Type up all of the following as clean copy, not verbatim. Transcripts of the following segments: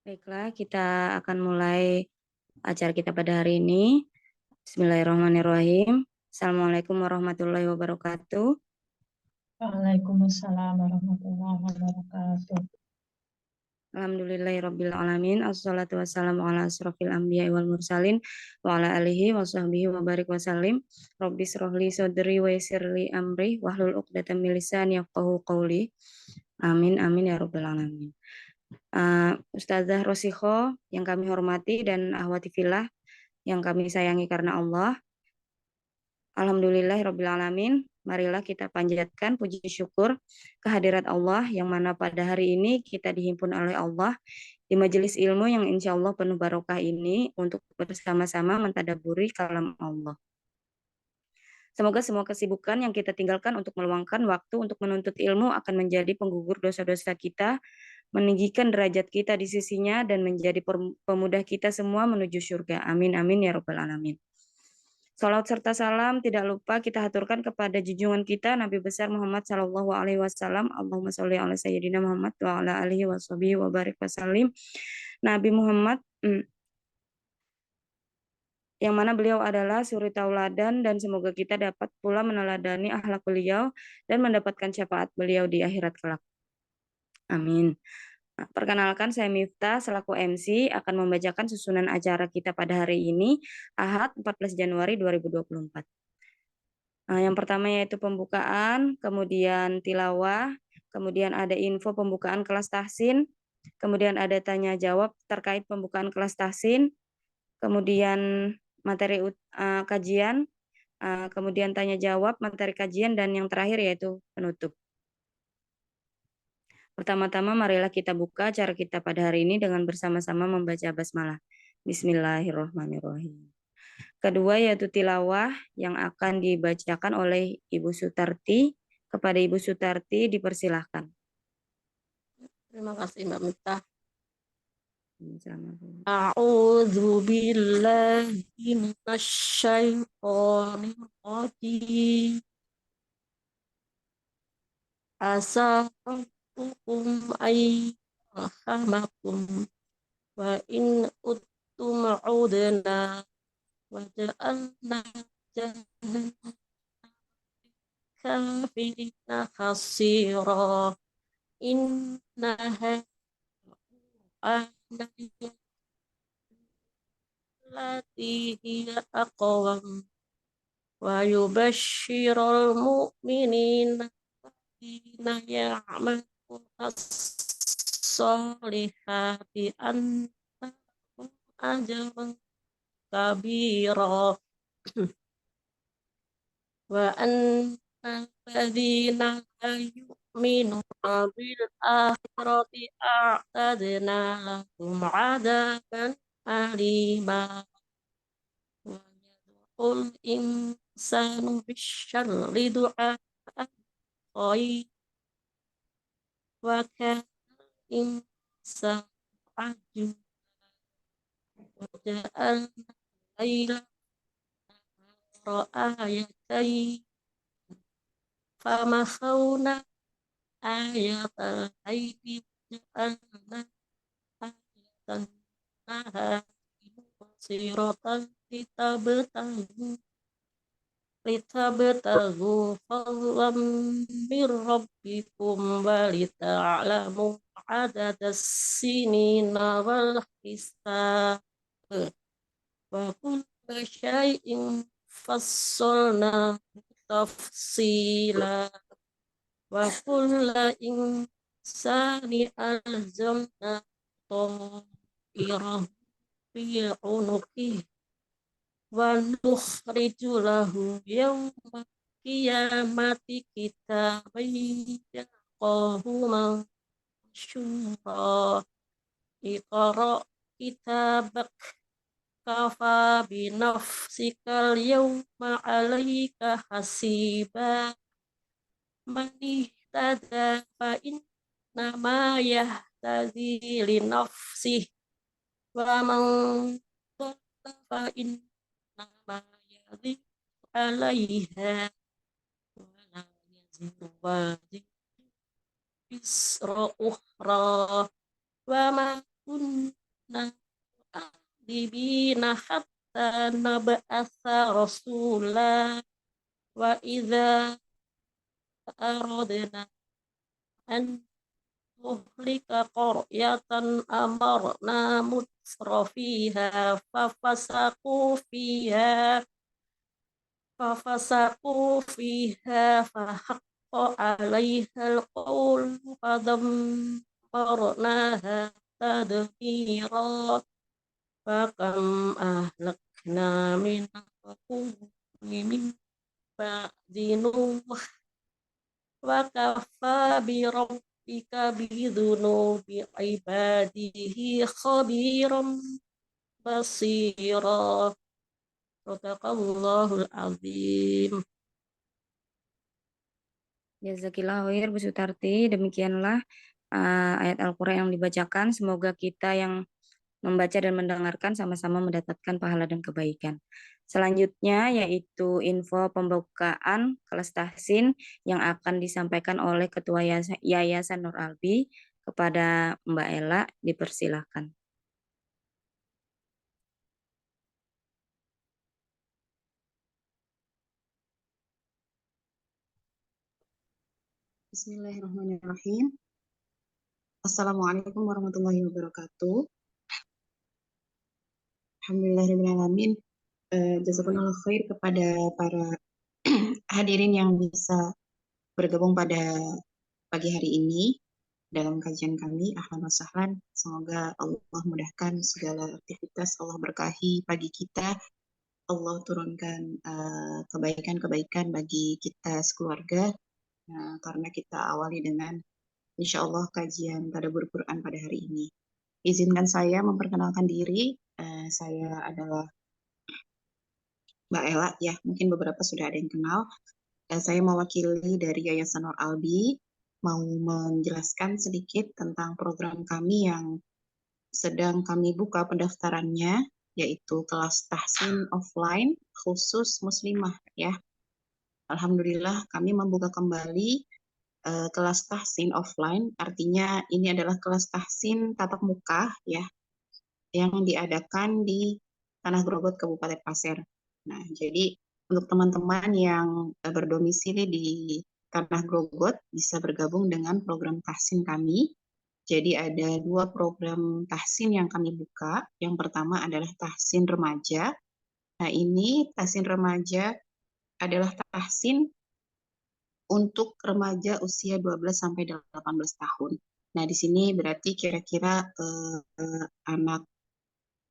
Baiklah, kita akan mulai acara kita pada hari ini. Bismillahirrahmanirrahim. Assalamualaikum warahmatullahi wabarakatuh. Waalaikumsalam warahmatullahi wabarakatuh. Alhamdulillahirabbil alamin. Assalatu wassalamu ala asrofil anbiya'i wal mursalin wa ala alihi wa sahbihi wa barik wa salim. Rabbi shrahli sadri wa yassirli amri wahlul 'uqdatam min lisani yafqahu qawli. Amin amin ya rabbal alamin. Ustazah Rosikho yang kami hormati dan ahwati fillah yang kami sayangi karena Allah. Alhamdulillahirabbil alamin. Marilah kita panjatkan puji syukur kehadirat Allah yang mana pada hari ini kita dihimpun oleh Allah di majelis ilmu yang insya Allah penuh barokah ini untuk bersama-sama mentadaburi kalam Allah. Semoga semua kesibukan yang kita tinggalkan untuk meluangkan waktu untuk menuntut ilmu akan menjadi penggugur dosa-dosa kita, meninggikan derajat kita di sisinya, dan menjadi pemudah kita semua menuju surga. Amin, amin, ya rabbal alamin. Salawat serta salam tidak lupa kita haturkan kepada junjungan kita Nabi besar Muhammad Sallallahu Alaihi Wasallam. Allahumma sholli ala sayyidina Muhammad wa ala alihi washabihi wa barik wasallim. Nabi Muhammad yang mana beliau adalah suri tauladan, dan semoga kita dapat pula meneladani akhlak beliau dan mendapatkan syafaat beliau di akhirat kelak. Amin. Perkenalkan, saya Miftah selaku MC akan membacakan susunan acara kita pada hari ini, Ahad 14 Januari 2024. Yang pertama yaitu pembukaan, kemudian tilawah, kemudian ada info pembukaan kelas tahsin, kemudian ada tanya jawab terkait pembukaan kelas tahsin, kemudian materi kajian, kemudian tanya jawab, materi kajian, dan yang terakhir yaitu penutup. Pertama-tama marilah kita buka acara kita pada hari ini dengan bersama-sama membaca basmalah. Bismillahirrahmanirrahim. Kedua yaitu tilawah yang akan dibacakan oleh Ibu Sutarti. Kepada Ibu Sutarti dipersilahkan. Terima kasih Mbak Miftah. A'udzu billahi minasyaitonir rajim. Asa rabbukum ayyarhamakum wa in uttum udna wa ja'alna jahannama kafirina hasira. Innaha allati hiya aqwam wa yubashshirul mu'minina alladzina ya'maluna as-solihati anna lahum ajran kabira wa anna alladzina la yu'minuna bil akhirati a'tadna lahum 'adaban alima. Wa yad'ul insanu bisyarri du'a'i wa kana insanu ajula wa ja'alna laila ra'ayatayn famakhawna ayatal laili ja'alna ayatan nahari mubsiratan litabtagu fadlan min rabbikum wa lita'lamu adadas sinina wal hisab wa kulla syai'in fassalna tafsila wa kulla insani alzamna ta'irahu fi unuqihi wa nukhriju lahu yawma qiyamati kitaban yalqahu manshura. Iqra kitabak kafa binafsikal yawma alayka hasiba. Man ihtada fa innama yahtadi li nafsihi wa man dhalla fa innama yadhillu alaiha wa la yaziru waziratun wisra ukhra wa ma kunna mu'adzibina hatta nab'atha rasula wa idza aradna an nuhlika qaryatan amarna mutrafiha fafasaqu fiha fahaqqa 'alaihal qaul fadammarnaha tadmira fakam ahlakna minal quruni min ba'di Nuh wa kafa bi rabbika bidhunubi ibadihi khabiran basira. Sadaqallahul azim. Jazakillah khair Bu Sutarti. Demikianlah ayat Al-Quran yang dibacakan. Semoga kita yang membaca dan mendengarkan sama-sama mendapatkan pahala dan kebaikan. Selanjutnya yaitu info pembukaan kelas tahsin yang akan disampaikan oleh Ketua Yayasan Nur Albi kepada Mbak Ella. Dipersilahkan. Bismillahirrahmanirrahim. Assalamualaikum warahmatullahi wabarakatuh. Alhamdulillahirrahmanirrahim. Jazakumullah khair kepada para hadirin yang bisa bergabung pada pagi hari ini dalam kajian kami. Ahlan wa sahlan. Semoga Allah mudahkan segala aktivitas, Allah berkahi pagi kita, Allah turunkan kebaikan-kebaikan bagi kita sekeluarga. Karena kita awali dengan insya Allah kajian tadabbur Quran pada hari ini. Izinkan saya memperkenalkan diri. Saya adalah Mbak Ella, ya mungkin beberapa sudah ada yang kenal. Saya mewakili dari Yayasan Nur Albi, mau menjelaskan sedikit tentang program kami yang sedang kami buka pendaftarannya, yaitu kelas tahsin offline khusus muslimah, ya. Alhamdulillah kami membuka kembali kelas tahsin offline, artinya ini adalah kelas tahsin tatap muka, ya, yang diadakan di Tanah Grogot, Kabupaten Pasir. Nah, jadi untuk teman-teman yang berdomisili di Tanah Grogot bisa bergabung dengan program tahsin kami. Jadi ada dua program tahsin yang kami buka. Yang pertama adalah tahsin remaja. Nah, ini tahsin remaja adalah tahsin untuk remaja usia 12 sampai 18 tahun. Nah, di sini berarti kira-kira anak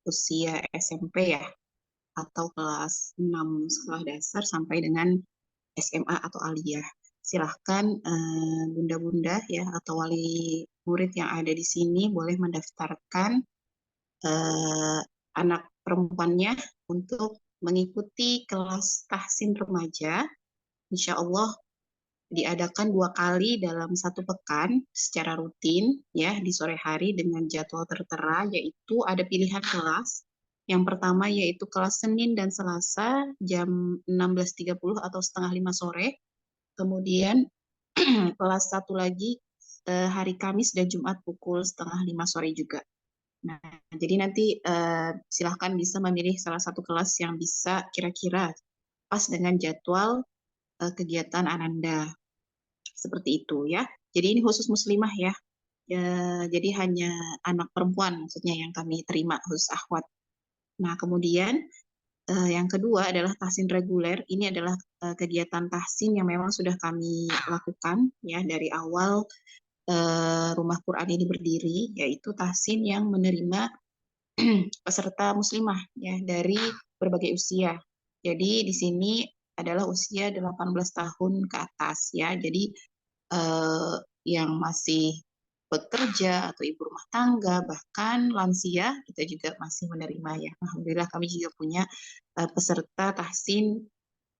usia SMP, ya, atau kelas 6 sekolah dasar sampai dengan SMA atau aliyah. Silahkan bunda-bunda, ya, atau wali murid yang ada di sini boleh mendaftarkan anak perempuannya untuk mengikuti kelas tahsin remaja. Insya Allah diadakan 2 kali dalam 1 pekan secara rutin, ya, di sore hari dengan jadwal tertera, yaitu ada pilihan kelas. Yang pertama yaitu kelas Senin dan Selasa jam 16.30 atau setengah 5 sore. Kemudian kelas satu lagi hari Kamis dan Jumat pukul setengah 5 sore juga. Nah, jadi nanti silahkan bisa memilih salah satu kelas yang bisa kira-kira pas dengan jadwal kegiatan Ananda. Seperti itu, ya. Jadi ini khusus muslimah, ya. Jadi hanya anak perempuan maksudnya yang kami terima, khusus akhwat. Nah, kemudian yang kedua adalah tahsin reguler. Ini adalah kegiatan tahsin yang memang sudah kami lakukan, ya, dari awal Rumah Quran ini berdiri, yaitu tahsin yang menerima peserta muslimah, ya, dari berbagai usia. Jadi di sini adalah usia 18 tahun ke atas, ya. Jadi yang masih bekerja atau ibu rumah tangga, bahkan lansia, kita juga masih menerima, ya. Alhamdulillah kami juga punya peserta tahsin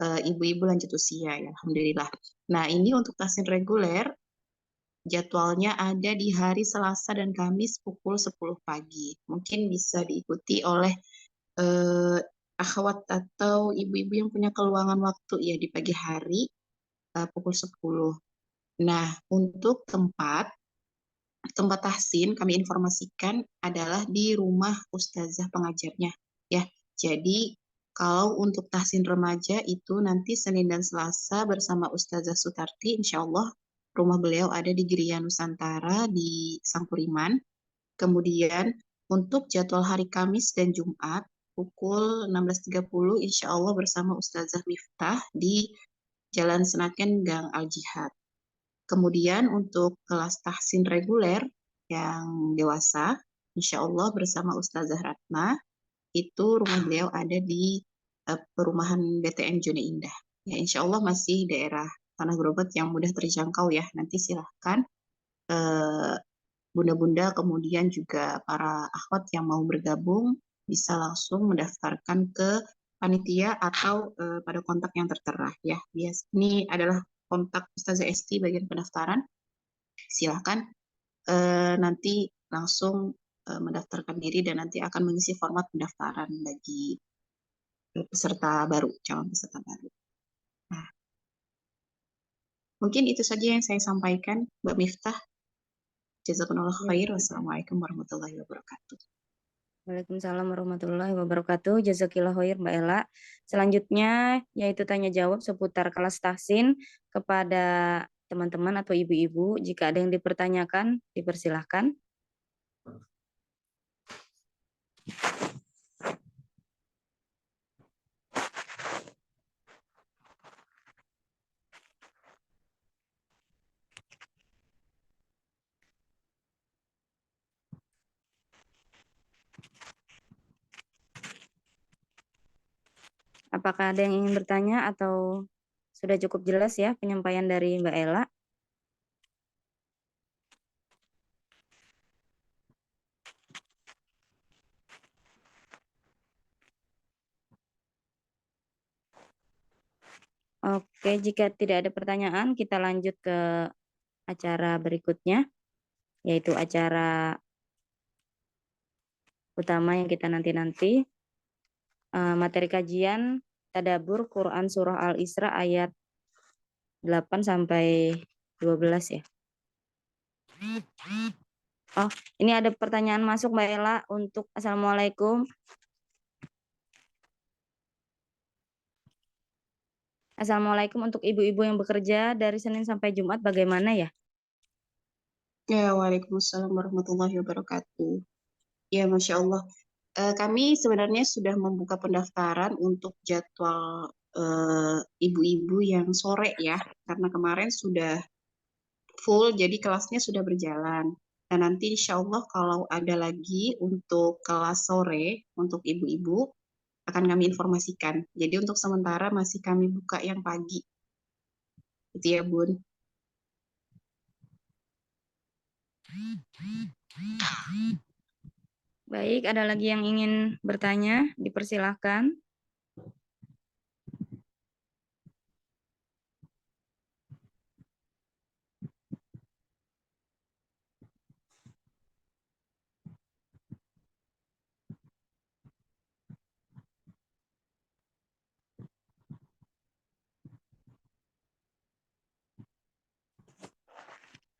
ibu-ibu lanjut usia, ya. Alhamdulillah. Nah, ini untuk tahsin reguler, jadwalnya ada di hari Selasa dan Kamis pukul 10 pagi. Mungkin bisa diikuti oleh akhwat atau ibu-ibu yang punya keluangan waktu, ya, di pagi hari pukul 10. Nah, untuk tempat tempat tahsin kami informasikan adalah di rumah ustazah pengajarnya ya. Jadi kalau untuk tahsin remaja itu nanti Senin dan Selasa bersama Ustazah Sutarti, insya Allah rumah beliau ada di Gria Nusantara di Sangkuriman. Kemudian untuk jadwal hari Kamis dan Jumat pukul 16.30 insya Allah bersama Ustazah Miftah di Jalan Senaken Gang Al-Jihad. Kemudian untuk kelas tahsin reguler yang dewasa, insya Allah bersama Ustazah Ratna, itu rumah beliau ada di perumahan BTN Jone Indah. Ya, insya Allah masih daerah Tanah Grobet yang mudah terjangkau ya. Nanti silahkan bunda-bunda kemudian juga para akhwat yang mau bergabung bisa langsung mendaftarkan ke panitia atau pada kontak yang tertera ya. Ini adalah kontak Ustazah Esti bagian pendaftaran. Silahkan nanti langsung mendaftarkan diri dan nanti akan mengisi format pendaftaran bagi peserta baru, calon peserta baru. Nah, mungkin itu saja yang saya sampaikan, Mbak Miftah. Jazakumullah khair. Wassalamualaikum warahmatullahi wabarakatuh. Waalaikumsalam warahmatullahi wabarakatuh. Jazakillah khair Mbak Ela. Selanjutnya yaitu tanya jawab seputar kelas tahsin kepada teman-teman atau ibu-ibu. Jika ada yang dipertanyakan, dipersilahkan. Apakah ada yang ingin bertanya atau sudah cukup jelas ya penyampaian dari Mbak Ela? Oke, jika tidak ada pertanyaan, kita lanjut ke acara berikutnya, yaitu acara utama yang kita nanti-nanti. Materi kajian Tadabbur Quran Surah Al-Isra ayat 8 sampai 12 ya. Oh, ini ada pertanyaan masuk Mbak Ela untuk Assalamualaikum. Assalamualaikum, untuk ibu-ibu yang bekerja dari Senin sampai Jumat bagaimana ya? Ya, waalaikumsalam warahmatullahi wabarakatuh. Ya, Masya Allah. Kami sebenarnya sudah membuka pendaftaran untuk jadwal ibu-ibu yang sore ya, karena kemarin sudah full, jadi kelasnya sudah berjalan. Dan nanti insya Allah kalau ada lagi untuk kelas sore, untuk ibu-ibu, akan kami informasikan. Jadi untuk sementara masih kami buka yang pagi. Itu ya, Bun. Baik, ada lagi yang ingin bertanya? Dipersilahkan.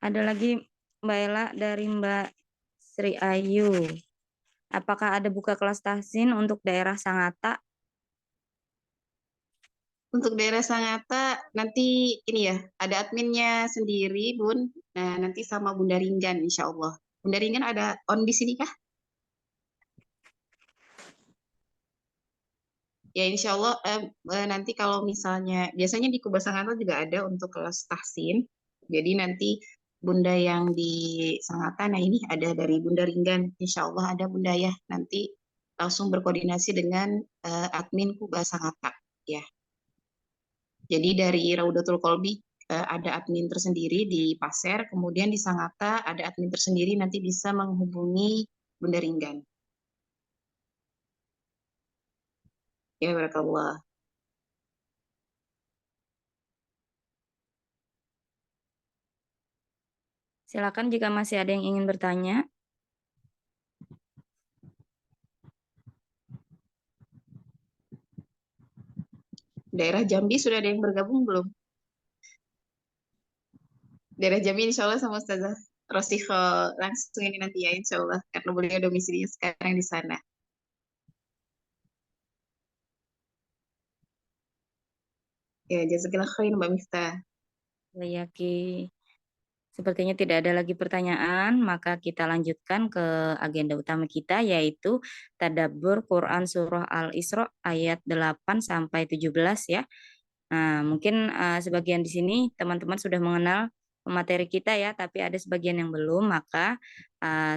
Ada lagi Mbak Ela dari Mbak Sri Ayu. Apakah ada buka kelas tahsin untuk daerah Sangatta? Untuk daerah Sangatta nanti ini ya, ada adminnya sendiri, Bun. Nah, nanti sama Bunda Ringgan insya Allah. Bunda Ringgan ada on di sini kah? Ya insya Allah nanti kalau misalnya, biasanya di Kuba Sangatta juga ada untuk kelas tahsin. Jadi nanti Bunda yang di Sangatta, nah ini ada dari Bunda Ringgan. Insya Allah ada Bunda ya. Nanti langsung berkoordinasi dengan admin Kuba Sangatta. Ya. Jadi dari Raudatul Kolbi ada admin tersendiri di Pasir, kemudian di Sangatta ada admin tersendiri, nanti bisa menghubungi Bunda Ringgan. Ya, barakallah. Silakan jika masih ada yang ingin bertanya. Daerah Jambi sudah ada yang bergabung belum? Daerah Jambi insya Allah sama Ustazah Rosiko langsung ini nanti ya insya Allah karena beliau domisilinya sekarang di sana. Ya, jazakallah khair Mbak Miftah. Ya, Ki. Sepertinya tidak ada lagi pertanyaan, maka kita lanjutkan ke agenda utama kita, yaitu Tadabbur Quran Surah Al-Isra ayat 8 sampai 17 ya. Nah, mungkin sebagian di sini teman-teman sudah mengenal materi kita ya, tapi ada sebagian yang belum, maka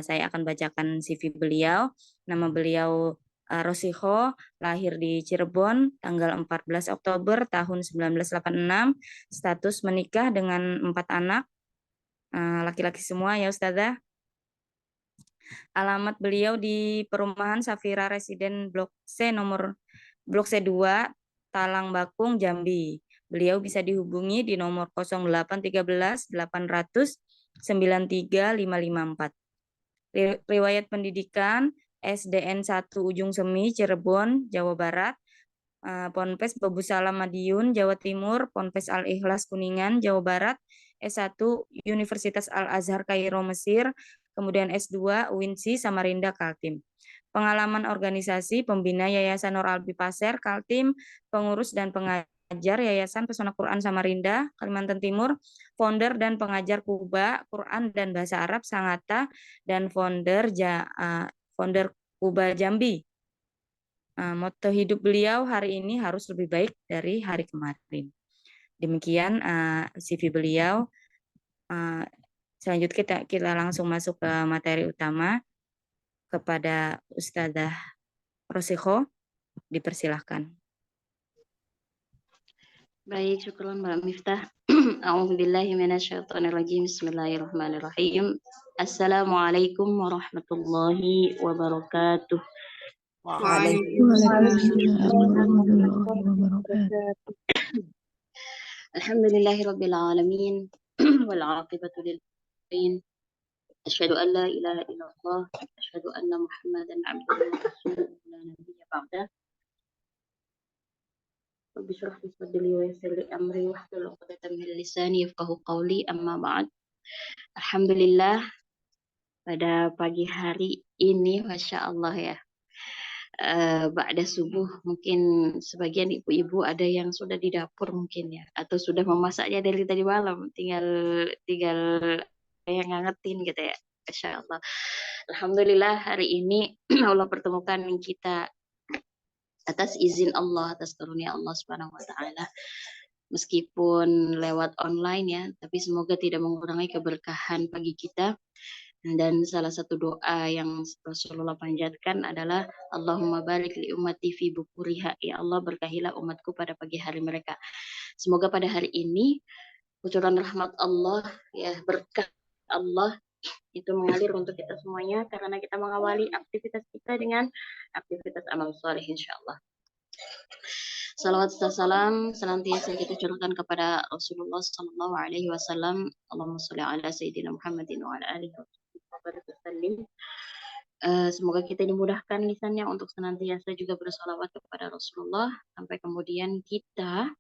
saya akan bacakan CV beliau. Nama beliau Rosiho, lahir di Cirebon tanggal 14 Oktober tahun 1986, status menikah dengan 4 anak, laki-laki semua ya Ustazah. Alamat beliau di Perumahan Safira Residen Blok C 2 Talang Bakung Jambi. Beliau bisa dihubungi di nomor 0813 800 93554. Riwayat pendidikan SDN 1 Ujung Semi Cirebon Jawa Barat, Ponpes Babu Salam Madiun, Jawa Timur, Ponpes Al-Ikhlas Kuningan, Jawa Barat, S1 Universitas Al-Azhar Kairo Mesir, kemudian S2 UINSI Samarinda Kaltim. Pengalaman organisasi pembina Yayasan Nur Albi Pasir Kaltim, pengurus dan pengajar Yayasan Pesona Quran Samarinda Kalimantan Timur, founder dan pengajar Kuba Quran dan Bahasa Arab Sangatta, dan founder Kuba Jambi. Moto hidup beliau hari ini harus lebih baik dari hari kemarin. Demikian CV beliau. Selanjutnya kita langsung masuk ke materi utama. Kepada Ustazah Rosiko, dipersilahkan. Baik, syukuran Mbak Miftah. A'udzubillahi minasyaitonirrajim. Bismillahirrahmanirrahim. Assalamualaikum warahmatullahi wabarakatuh. Waalaikumsalam warahmatullahi wabarakatuh. Alhamdulillahirabbil alamin wal 'aqibatu lil muttaqin. Asyhadu an la ilaha illallah, asyhadu anna Muhammadan 'abduhu wa rasuluhu la nabiyya ba'dah. Rabbi shrah li sadri wa yassir li amri wahlul 'uqdatam min lisani yafqahu qawli, amma ba'd. Alhamdulillah, pada pagi hari ini Masya Allah ya, ba'da subuh mungkin sebagian ibu-ibu ada yang sudah di dapur mungkin ya, atau sudah memasaknya dari tadi malam, tinggal yang ngangetin gitu ya. Masya Allah. Alhamdulillah hari ini Allah pertemukan kita atas izin Allah, atas karunia Allah Subhanahu wa taala. Meskipun lewat online ya, tapi semoga tidak mengurangi keberkahan bagi kita. Dan salah satu doa yang Rasulullah panjatkan adalah Allahumma barik li ummati fi bukuriha, ya Allah berkahilah umatku pada pagi hari mereka. Semoga pada hari ini kucuran rahmat Allah ya, berkah Allah itu mengalir untuk kita semuanya karena kita mengawali aktivitas kita dengan aktivitas amal soleh insyaallah. Salawat serta salam senantiasa kita curahkan kepada Rasulullah Sallallahu Alaihi Wasallam. Allahumma sholli ala Sayyidina Muhammadin wa ala alihi wa sallam. Semoga kita dimudahkan lisannya untuk senantiasa juga bersalawat kepada Rasulullah sampai kemudian kita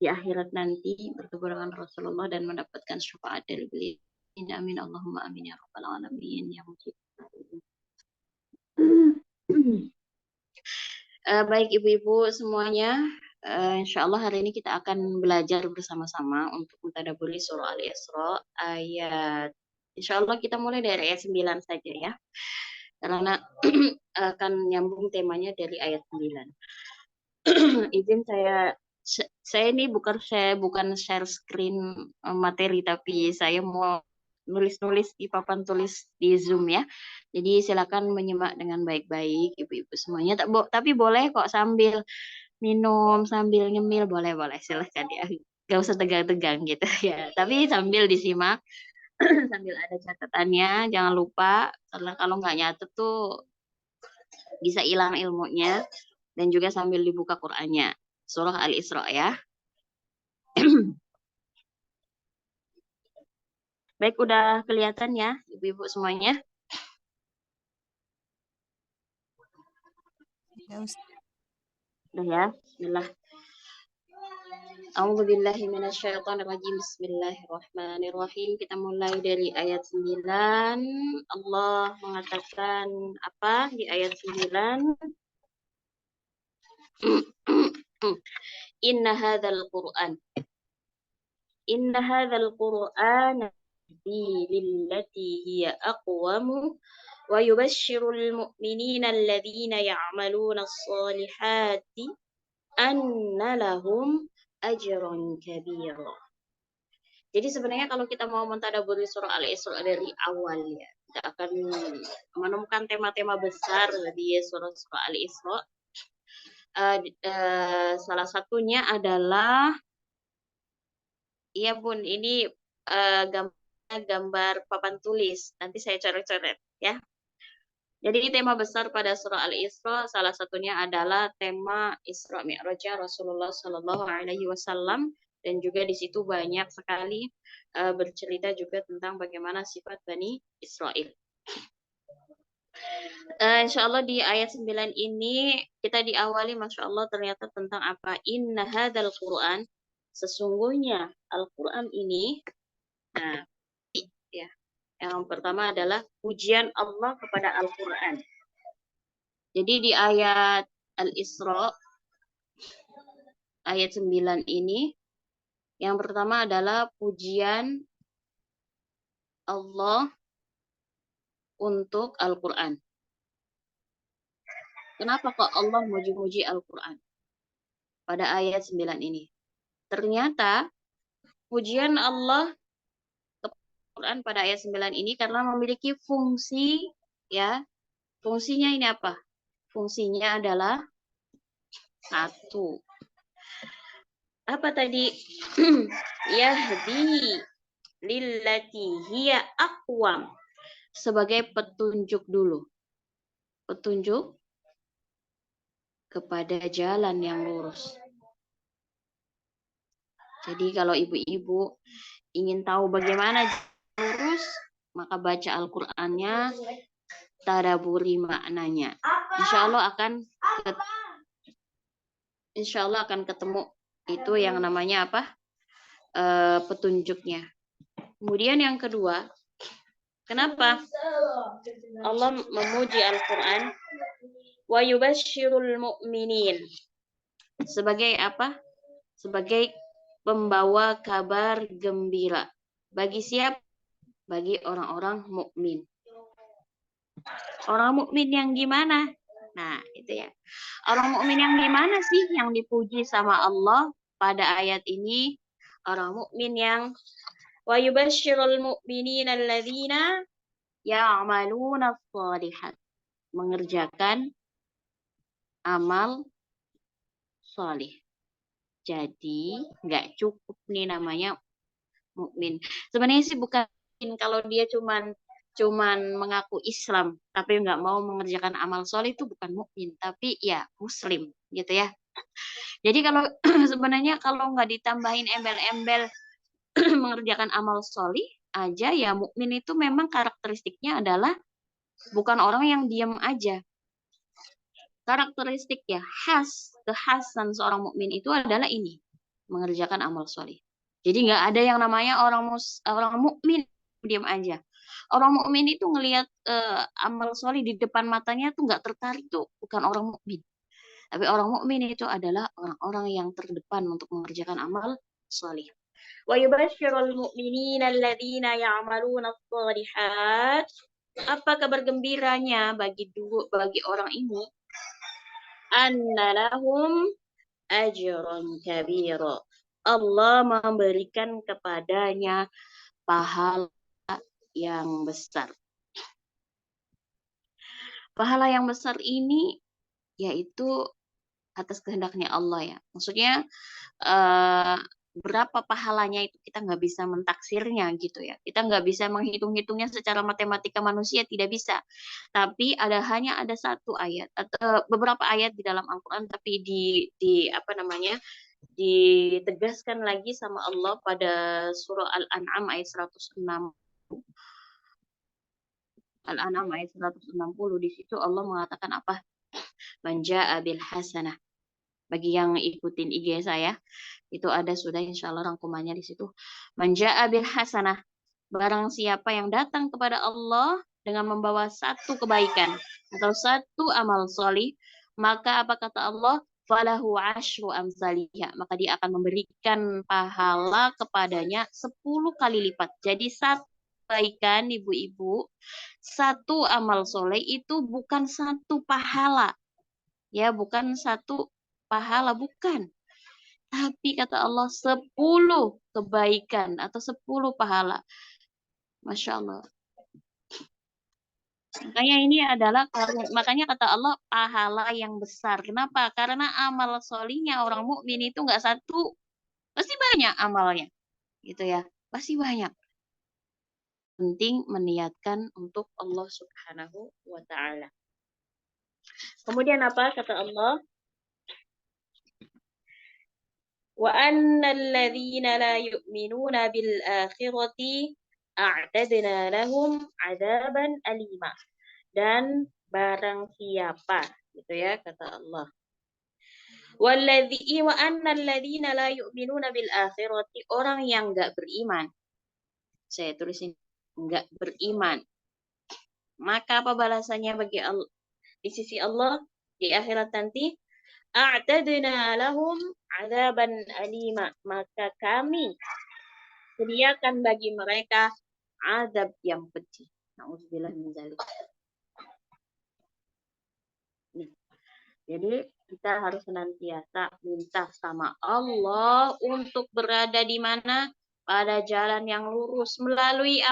di akhirat nanti bertemu dengan Rasulullah dan mendapatkan syafaat dari beliau. Amin Allahumma amin ya rabbal alamin ya mujib. Baik ibu-ibu semuanya, insya Allah hari ini kita akan belajar bersama-sama untuk mentadabburi surah Al-Isra ayat, insya Allah kita mulai dari ayat 9 saja ya, karena akan nyambung temanya dari ayat 9. Izin saya ini bukan share screen materi, tapi saya mau nulis-nulis di papan tulis di Zoom ya. Jadi silakan menyimak dengan baik-baik ibu-ibu semuanya. Tapi boleh kok sambil minum, sambil nyemil, boleh silahkan ya. Gak usah tegang-tegang gitu ya. Tapi sambil disimak, sambil ada catatannya, jangan lupa karena kalau nggak nyatet tuh bisa hilang ilmunya. Dan juga sambil dibuka Qur'annya. Surah Al-Isra ya. Baik, udah kelihatan ya ibu-ibu semuanya? Ya, Udah ya, bismillah. A'udzubillahi minasyaitonirrajim. Bismillahirrahmanirrahim. Kita mulai dari ayat 9. Allah mengatakan apa di ayat 9? Inna hadzal Qur'an. Inna hadzal Qur'an lillati hiya aqwamu wa yubashshirul mu'minina alladhina ya'maluna as-solihati anna lahum ajran kabira. Jadi sebenarnya kalau kita mau mentadaburi surah Al-Isra dari awal ya, kita akan menemukan tema-tema besar di surah Al-Isra. Salah satunya adalah, iya Bun, ini gambar papan tulis. Nanti saya coret-coret ya. Jadi tema besar pada surah Al-Isra salah satunya adalah tema Isra Mi'rajnya Rasulullah Shallallahu Alaihi Wasallam, dan juga di situ banyak sekali bercerita juga tentang bagaimana sifat Bani Israel. Insya Allah di ayat 9 ini kita diawali, Masya Allah, ternyata tentang apa? Inna hadzal Qur'an, sesungguhnya Al-Quran ini. Nah, ya, yang pertama adalah pujian Allah kepada Al-Quran. Jadi di ayat Al-Isra ayat 9 ini, yang pertama adalah pujian Allah untuk Al-Quran. Kenapa kok Allah muji-muji Al-Quran pada ayat 9 ini? Ternyata pujian Allah kepada Al-Quran pada ayat 9 ini karena memiliki fungsi, ya. Fungsinya ini apa? Fungsinya adalah satu. Apa tadi? Yahdi lillati hiya aqwam. Sebagai petunjuk dulu. Petunjuk kepada jalan yang lurus. Jadi kalau ibu-ibu ingin tahu bagaimana lurus, maka baca Al-Qur'annya, tadaburi maknanya. Insya Allah akan ketemu itu yang namanya apa? Petunjuknya. Kemudian yang kedua, kenapa Allah memuji Al-Quran? Wa yubashshirul mu'minin. Sebagai apa? Sebagai pembawa kabar gembira. Bagi siapa? Bagi orang-orang mukmin. Orang mukmin yang gimana? Nah, itu ya. Orang mukmin yang gimana sih yang dipuji sama Allah pada ayat ini? Orang mukmin yang wa yubashshirul mu'minina alladzina ya'maluna shalihat, mengerjakan amal solih. Jadi nggak cukup nih namanya mukmin. Sebenarnya sih bukan kalau dia cuman mengaku Islam tapi nggak mau mengerjakan amal solih, itu bukan mukmin, tapi ya Muslim gitu ya. Jadi kalau sebenarnya kalau nggak ditambahin embel-embel mengerjakan amal solih aja, ya mukmin itu memang karakteristiknya adalah bukan orang yang diam aja. Karakteristik ya kekhasan seorang mukmin itu adalah ini, mengerjakan amal solih. Jadi nggak ada yang namanya orang mukmin diam aja. Orang mukmin itu ngelihat amal solih di depan matanya tuh nggak tertarik, tuh bukan orang mukmin. Tapi orang mukmin itu adalah orang-orang yang terdepan untuk mengerjakan amal solih. Wa yubashshirul mu'minina alladzina ya'maluna shalihat. Apa kabar gembiranya bagi orang ini? Anna lahum ajran kabira. Allah memberikan kepadanya pahala yang besar. Pahala yang besar ini yaitu atas kehendaknya Allah ya. Maksudnya berapa pahalanya itu kita nggak bisa mentaksirnya gitu ya. Kita nggak bisa menghitung-hitungnya secara matematika manusia, tidak bisa. Tapi hanya ada satu ayat atau beberapa ayat di dalam Al-Quran, tapi di apa namanya, ditegaskan lagi sama Allah pada surah Al-An'am ayat 106. Al-An'am ayat 160, di situ Allah mengatakan apa? Man jaa'a bil hasanah Bagi yang ikutin IG saya, itu ada sudah insya Allah rangkumannya di situ. Man jaa bil hasanah, barang siapa yang datang kepada Allah dengan membawa satu kebaikan atau satu amal solih, maka apa kata Allah? Falahu asyru amsalihha, maka dia akan memberikan pahala kepadanya 10 kali lipat. Jadi satu kebaikan ibu-ibu, satu amal soleh itu bukan satu pahala. Ya, bukan satu pahala, bukan. Tapi kata Allah 10 kebaikan atau 10 pahala. Masya Allah. Makanya ini adalah, makanya kata Allah pahala yang besar. Kenapa? Karena amal solinya orang mukmin itu nggak satu, pasti banyak amalnya. Gitu ya. Pasti banyak. Penting meniatkan untuk Allah Subhanahu wa Ta'ala. Kemudian apa kata Allah? وَأَنَّ الَّذِينَ لَا يُؤْمِنُونَ بِالْآخِرَةِ أَعْتَدْنَا لَهُمْ عَذَابًا أَلِيمًا. Dan barang siapa, gitu ya kata Allah. وَأَنَّ الَّذِينَ لَا يُؤْمِنُونَ بِالْآخِرَةِ, orang yang enggak beriman. Saya tulisin enggak beriman. Maka apa balasannya bagi Allah di sisi Allah di akhirat nanti? A'tadna lahum adzaban alima, maka kami sediakan bagi mereka azab yang pedih. Nauzubillah min dzalik. Jadi kita harus senantiasa minta sama Allah untuk berada di mana? Pada jalan yang lurus melalui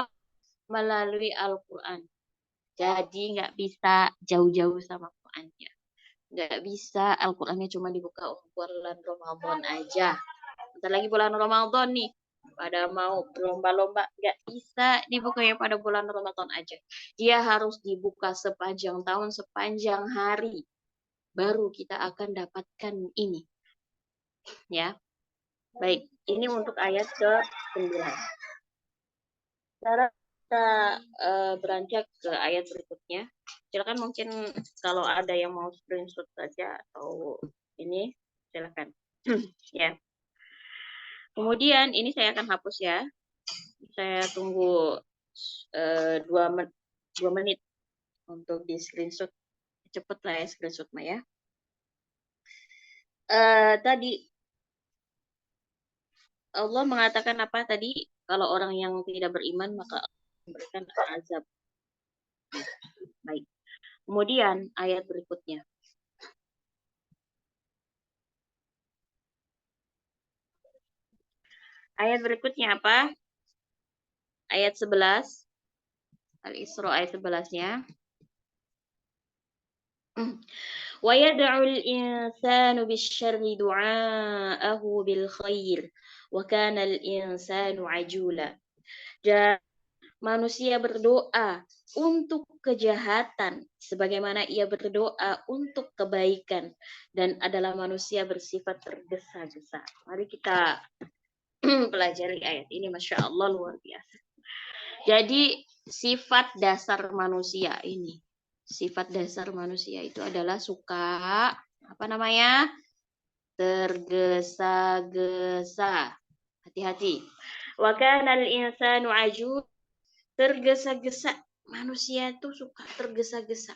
Al-Qur'an. Jadi nggak bisa jauh-jauh sama Qur'annya. Nggak bisa Al-Qur'annya cuma dibuka untuk bulan Ramadan aja. Bentar lagi bulan Ramadan nih. Pada mau berlomba-lomba, nggak bisa dibukanya pada bulan Ramadan aja. Dia harus dibuka sepanjang tahun, sepanjang hari. Baru kita akan dapatkan ini. Ya. Baik, ini untuk ayat ke-9. Sekarang kita beranjak ke ayat berikutnya. Silakan, mungkin kalau ada yang mau screenshot saja atau ini silakan. Ya. Kemudian ini saya akan hapus ya. Saya tunggu 2 menit untuk di screenshot. Cepet lah ya screenshot ya. Tadi Allah mengatakan apa tadi? Kalau orang yang tidak beriman maka memberikan azab. Baik. Kemudian ayat berikutnya. Ayat berikutnya apa? Ayat 11. Al-Isra ayat 11-nya. Wa yad'ul insanu bisyarri du'aahu bil khair wa kana al insanu ajula. Dan manusia berdoa untuk kejahatan sebagaimana ia berdoa untuk kebaikan, dan adalah manusia bersifat tergesa-gesa. Mari kita pelajari ayat ini, Masya Allah, luar biasa. Jadi sifat dasar manusia ini, sifat dasar manusia itu adalah suka, apa namanya? Tergesa-gesa. Hati-hati. Wa kana al-insanu ajul, tergesa-gesa. Manusia itu suka tergesa-gesa.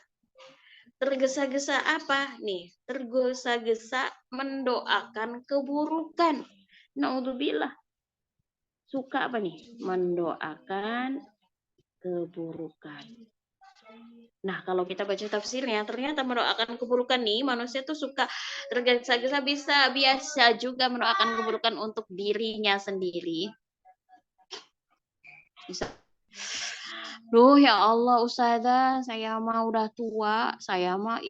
Tergesa-gesa apa nih? Tergesa-gesa mendoakan keburukan. Naudzubillah. Suka apa nih? Mendoakan keburukan. Nah, kalau kita baca tafsirnya, ternyata mendoakan keburukan nih, manusia tuh suka tergesa-gesa, biasa juga mendoakan keburukan untuk dirinya sendiri. Bisa. Duh ya Allah, Ustazah, saya mah udah tua, saya mah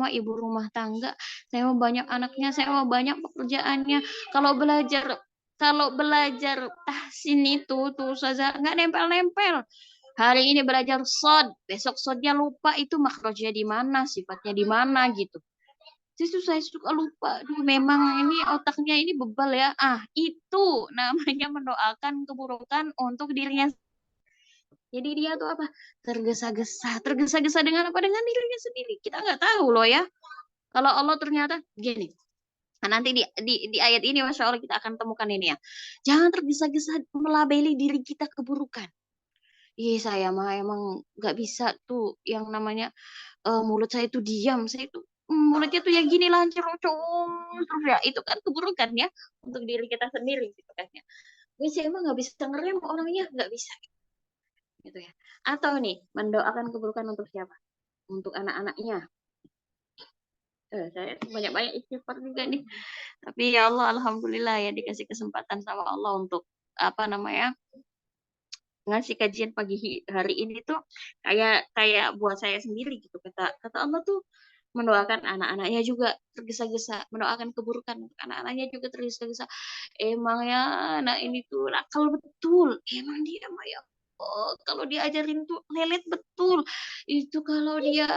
ibu rumah tangga, saya mah banyak anaknya, saya mah banyak pekerjaannya. Kalau belajar tahsin itu tuh Ustazah nggak nempel-nempel. Hari ini belajar sod, besok sodnya lupa itu makhrajnya di mana, sifatnya di mana gitu. Justru saya suka lupa. Duh, memang ini otaknya ini bebal ya. Itu namanya mendoakan keburukan untuk dirinya. Jadi dia tuh apa? Tergesa-gesa. Tergesa-gesa dengan apa? Dengan dirinya sendiri. Kita nggak tahu loh ya. Kalau Allah ternyata gini. Nah, nanti di ayat ini Masya Allah kita akan temukan ini ya. Jangan tergesa-gesa melabeli diri kita keburukan. Iya saya mah emang nggak bisa tuh yang namanya mulut saya itu diam. Saya itu mulutnya tuh ya gini lancar terus ya. Itu kan keburukan ya untuk diri kita sendiri gitu kan ya. Ini saya emang nggak bisa ngerem orangnya nggak bisa gitu ya. Atau nih mendoakan keburukan untuk siapa? Untuk anak-anaknya. Saya banyak-banyak istighfar juga nih. Tapi ya Allah, alhamdulillah ya dikasih kesempatan sama Allah untuk apa namanya ngasih kajian pagi hari ini tuh kayak kayak buat saya sendiri gitu. Kata kata Allah tuh mendoakan anak-anaknya juga tergesa-gesa, mendoakan keburukan untuk anak-anaknya juga tergesa-gesa. Emang ya anak ini tuh nakal betul. Emang dia mah ya oh, kalau diajarin tuh lelet betul. Itu kalau dia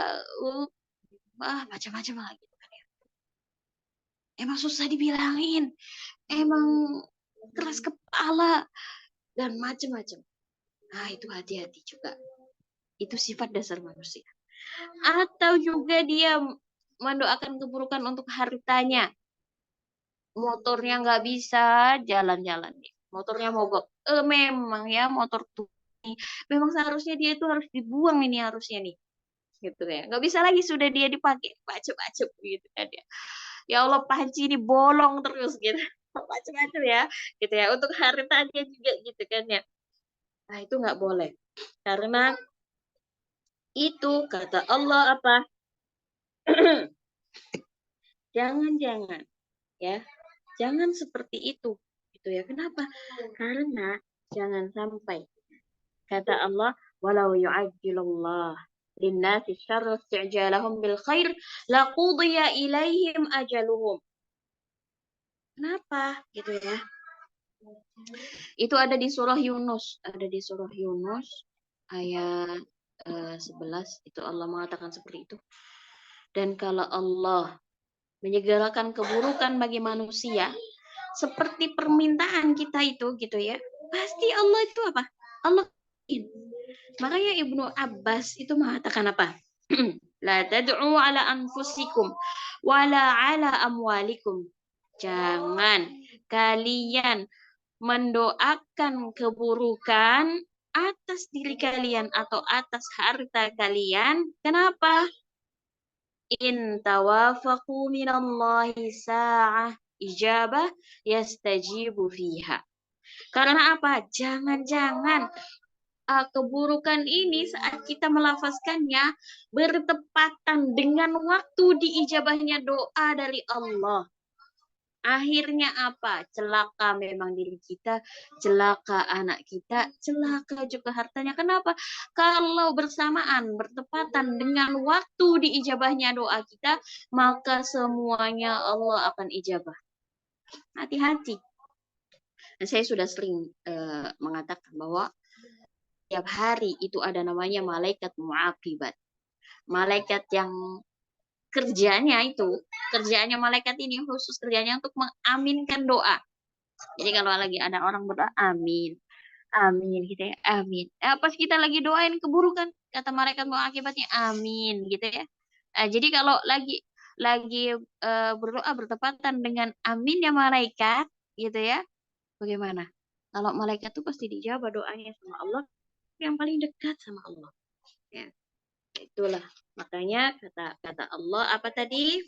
macam-macam lah gitu kan ya. Emang susah dibilangin. Emang keras kepala dan macam-macam. Nah, itu hati-hati juga. Itu sifat dasar manusia. Atau juga dia mendoakan keburukan untuk hartanya. Motornya nggak bisa jalan-jalan. Motornya mogok. Memang ya motor tuh. Memang seharusnya dia itu harus dibuang ini harusnya nih. Gitu ya. Nggak bisa lagi sudah dia dipakai. Bacep-bacep gitu kan ya. Ya Allah panci ini bolong terus gitu. Macam-macam ya. Gitu ya. Untuk hartanya juga gitu kan ya. Nah itu nggak boleh. Karena itu kata Allah apa? Jangan-jangan ya. Jangan seperti itu. Gitu ya. Kenapa? Karena jangan sampai kata Allah walau yu'ajjilullah linnasi syarra isti'jalahum bil khair laqudiya ilaihim ajaluhum. Kenapa? Gitu ya. Itu ada di surah Yunus, ada di surah Yunus ayat 11 itu Allah mengatakan seperti itu. Dan kalau Allah menyegerakan keburukan bagi manusia seperti permintaan kita itu gitu ya. Pasti Allah itu apa? Allah. Makanya Ibnu Abbas itu mengatakan apa? La tad'u ala anfusikum wala ala amwalikum. Jangan kalian mendoakan keburukan atas diri kalian atau atas harta kalian. Kenapa? In tawafaqu minallahi sa'ah ijabah yastajibu fiha. Karena apa? Jangan-jangan keburukan ini saat kita melafazkannya bertepatan dengan waktu diijabahnya doa dari Allah. Akhirnya apa? Celaka memang diri kita, celaka anak kita, celaka juga hartanya. Kenapa? Kalau bersamaan, bertepatan dengan waktu diijabahnya doa kita, maka semuanya Allah akan ijabah. Hati-hati. Dan saya sudah sering mengatakan bahwa tiap hari itu ada namanya malaikat muaqibat. Malaikat yang kerjanya malaikat ini khusus kerjanya untuk mengaminkan doa. Jadi kalau lagi ada orang berdoa, amin, amin gitu ya, amin. Pas kita lagi doain keburukan, kata malaikat mau akibatnya amin gitu ya. Jadi kalau lagi berdoa bertepatan dengan aminnya malaikat gitu ya, bagaimana? Kalau malaikat itu pasti dijawab doanya sama Allah yang paling dekat sama Allah. Ya, itulah makanya kata Allah apa tadi?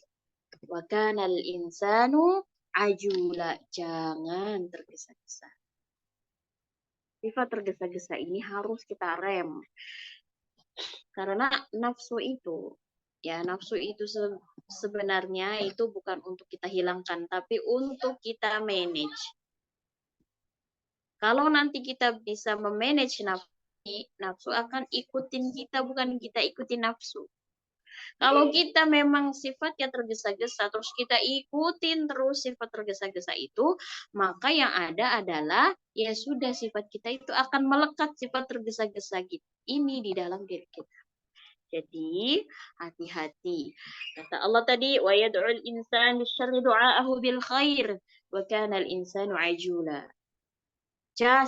Wa kanal insanu ajula, jangan tergesa-gesa. Sifat tergesa-gesa ini harus kita rem. Karena nafsu itu sebenarnya itu bukan untuk kita hilangkan, tapi untuk kita manage. Kalau nanti kita bisa memanage nafsu akan ikutin kita, bukan kita ikutin nafsu. Kalau kita memang sifatnya tergesa-gesa, terus kita ikutin terus sifat tergesa-gesa itu, maka yang ada adalah ya sudah sifat kita itu akan melekat sifat tergesa-gesa ini di dalam diri kita. Jadi hati-hati. Kata Allah tadi, wa yad'ul insan bisyarri du'aahu bil khair wa kana al insanu ajula.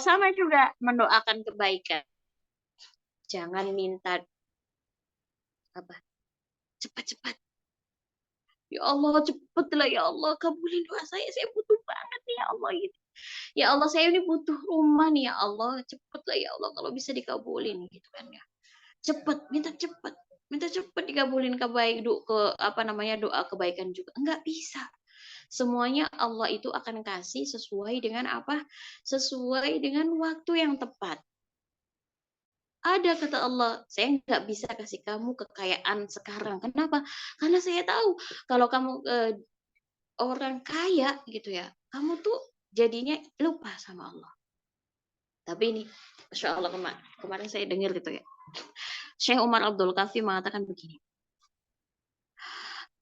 Sama juga mendoakan kebaikan. Jangan minta apa? Cepat-cepat. Ya Allah, cepetlah ya Allah, kabulin doa saya butuh banget nih ya Allah gitu. Ya Allah, saya ini butuh rumah nih ya Allah, cepetlah ya Allah kalau bisa dikabulin gitu kan ya. Cepet, minta cepet dikabulin doa kebaikan juga. Enggak bisa. Semuanya Allah itu akan kasih sesuai dengan apa? Sesuai dengan waktu yang tepat. Ada kata Allah, saya nggak bisa kasih kamu kekayaan sekarang. Kenapa? Karena saya tahu kalau kamu orang kaya gitu ya, kamu tuh jadinya lupa sama Allah. Tapi ini, Masya Allah kemarin saya dengar gitu ya. Syekh Umar Abdul Kafi mengatakan begini.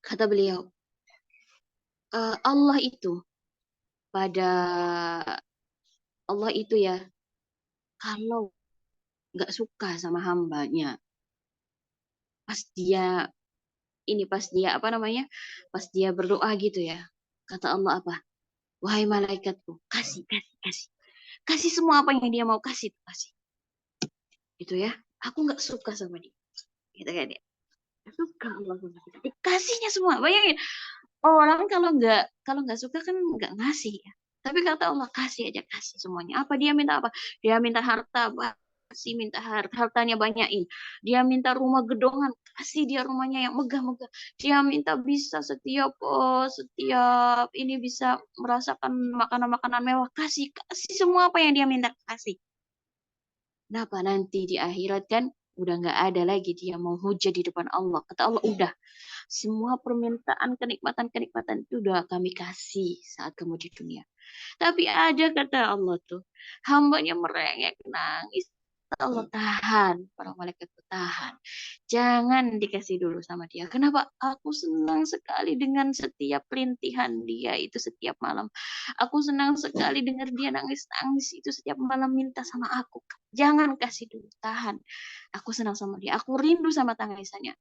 Kata beliau, Allah itu pada Allah itu ya, kalau nggak suka sama hambanya, pas dia pas dia pas dia berdoa gitu ya, kata Allah apa? Wahai malaikatku, kasih, kasih, kasih. Kasih semua apa yang dia mau kasih, kasih. Gitu ya. Aku nggak suka sama dia. Gitu kan ya. Nggak suka Allah sama kita. Dikasihnya semua. Bayangin. Orang kalau nggak suka kan nggak ngasih ya. Tapi kata Allah kasih aja, kasih semuanya. Apa dia minta apa? Dia minta harta, kasih, minta hartanya banyakin. Dia minta rumah gedongan, kasih dia rumahnya yang megah-megah. Dia minta bisa setiap ini bisa merasakan makanan-makanan mewah, kasih kasih semua apa yang dia minta, kasih. Kenapa nanti di akhirat kan udah nggak ada lagi dia mau hujat di depan Allah. Kata Allah udah, semua permintaan kenikmatan-kenikmatan itu udah kami kasih saat kamu di dunia. Tapi ada kata Allah tuh, hambanya merengek, nangis. Kata Allah tahan, para malaikat itu tahan. Jangan dikasih dulu sama dia. Kenapa? Aku senang sekali dengan setiap rintihan dia itu setiap malam. Aku senang sekali dengar dia nangis-nangis itu setiap malam minta sama aku. Jangan kasih dulu, tahan. Aku senang sama dia. Aku rindu sama tangisannya.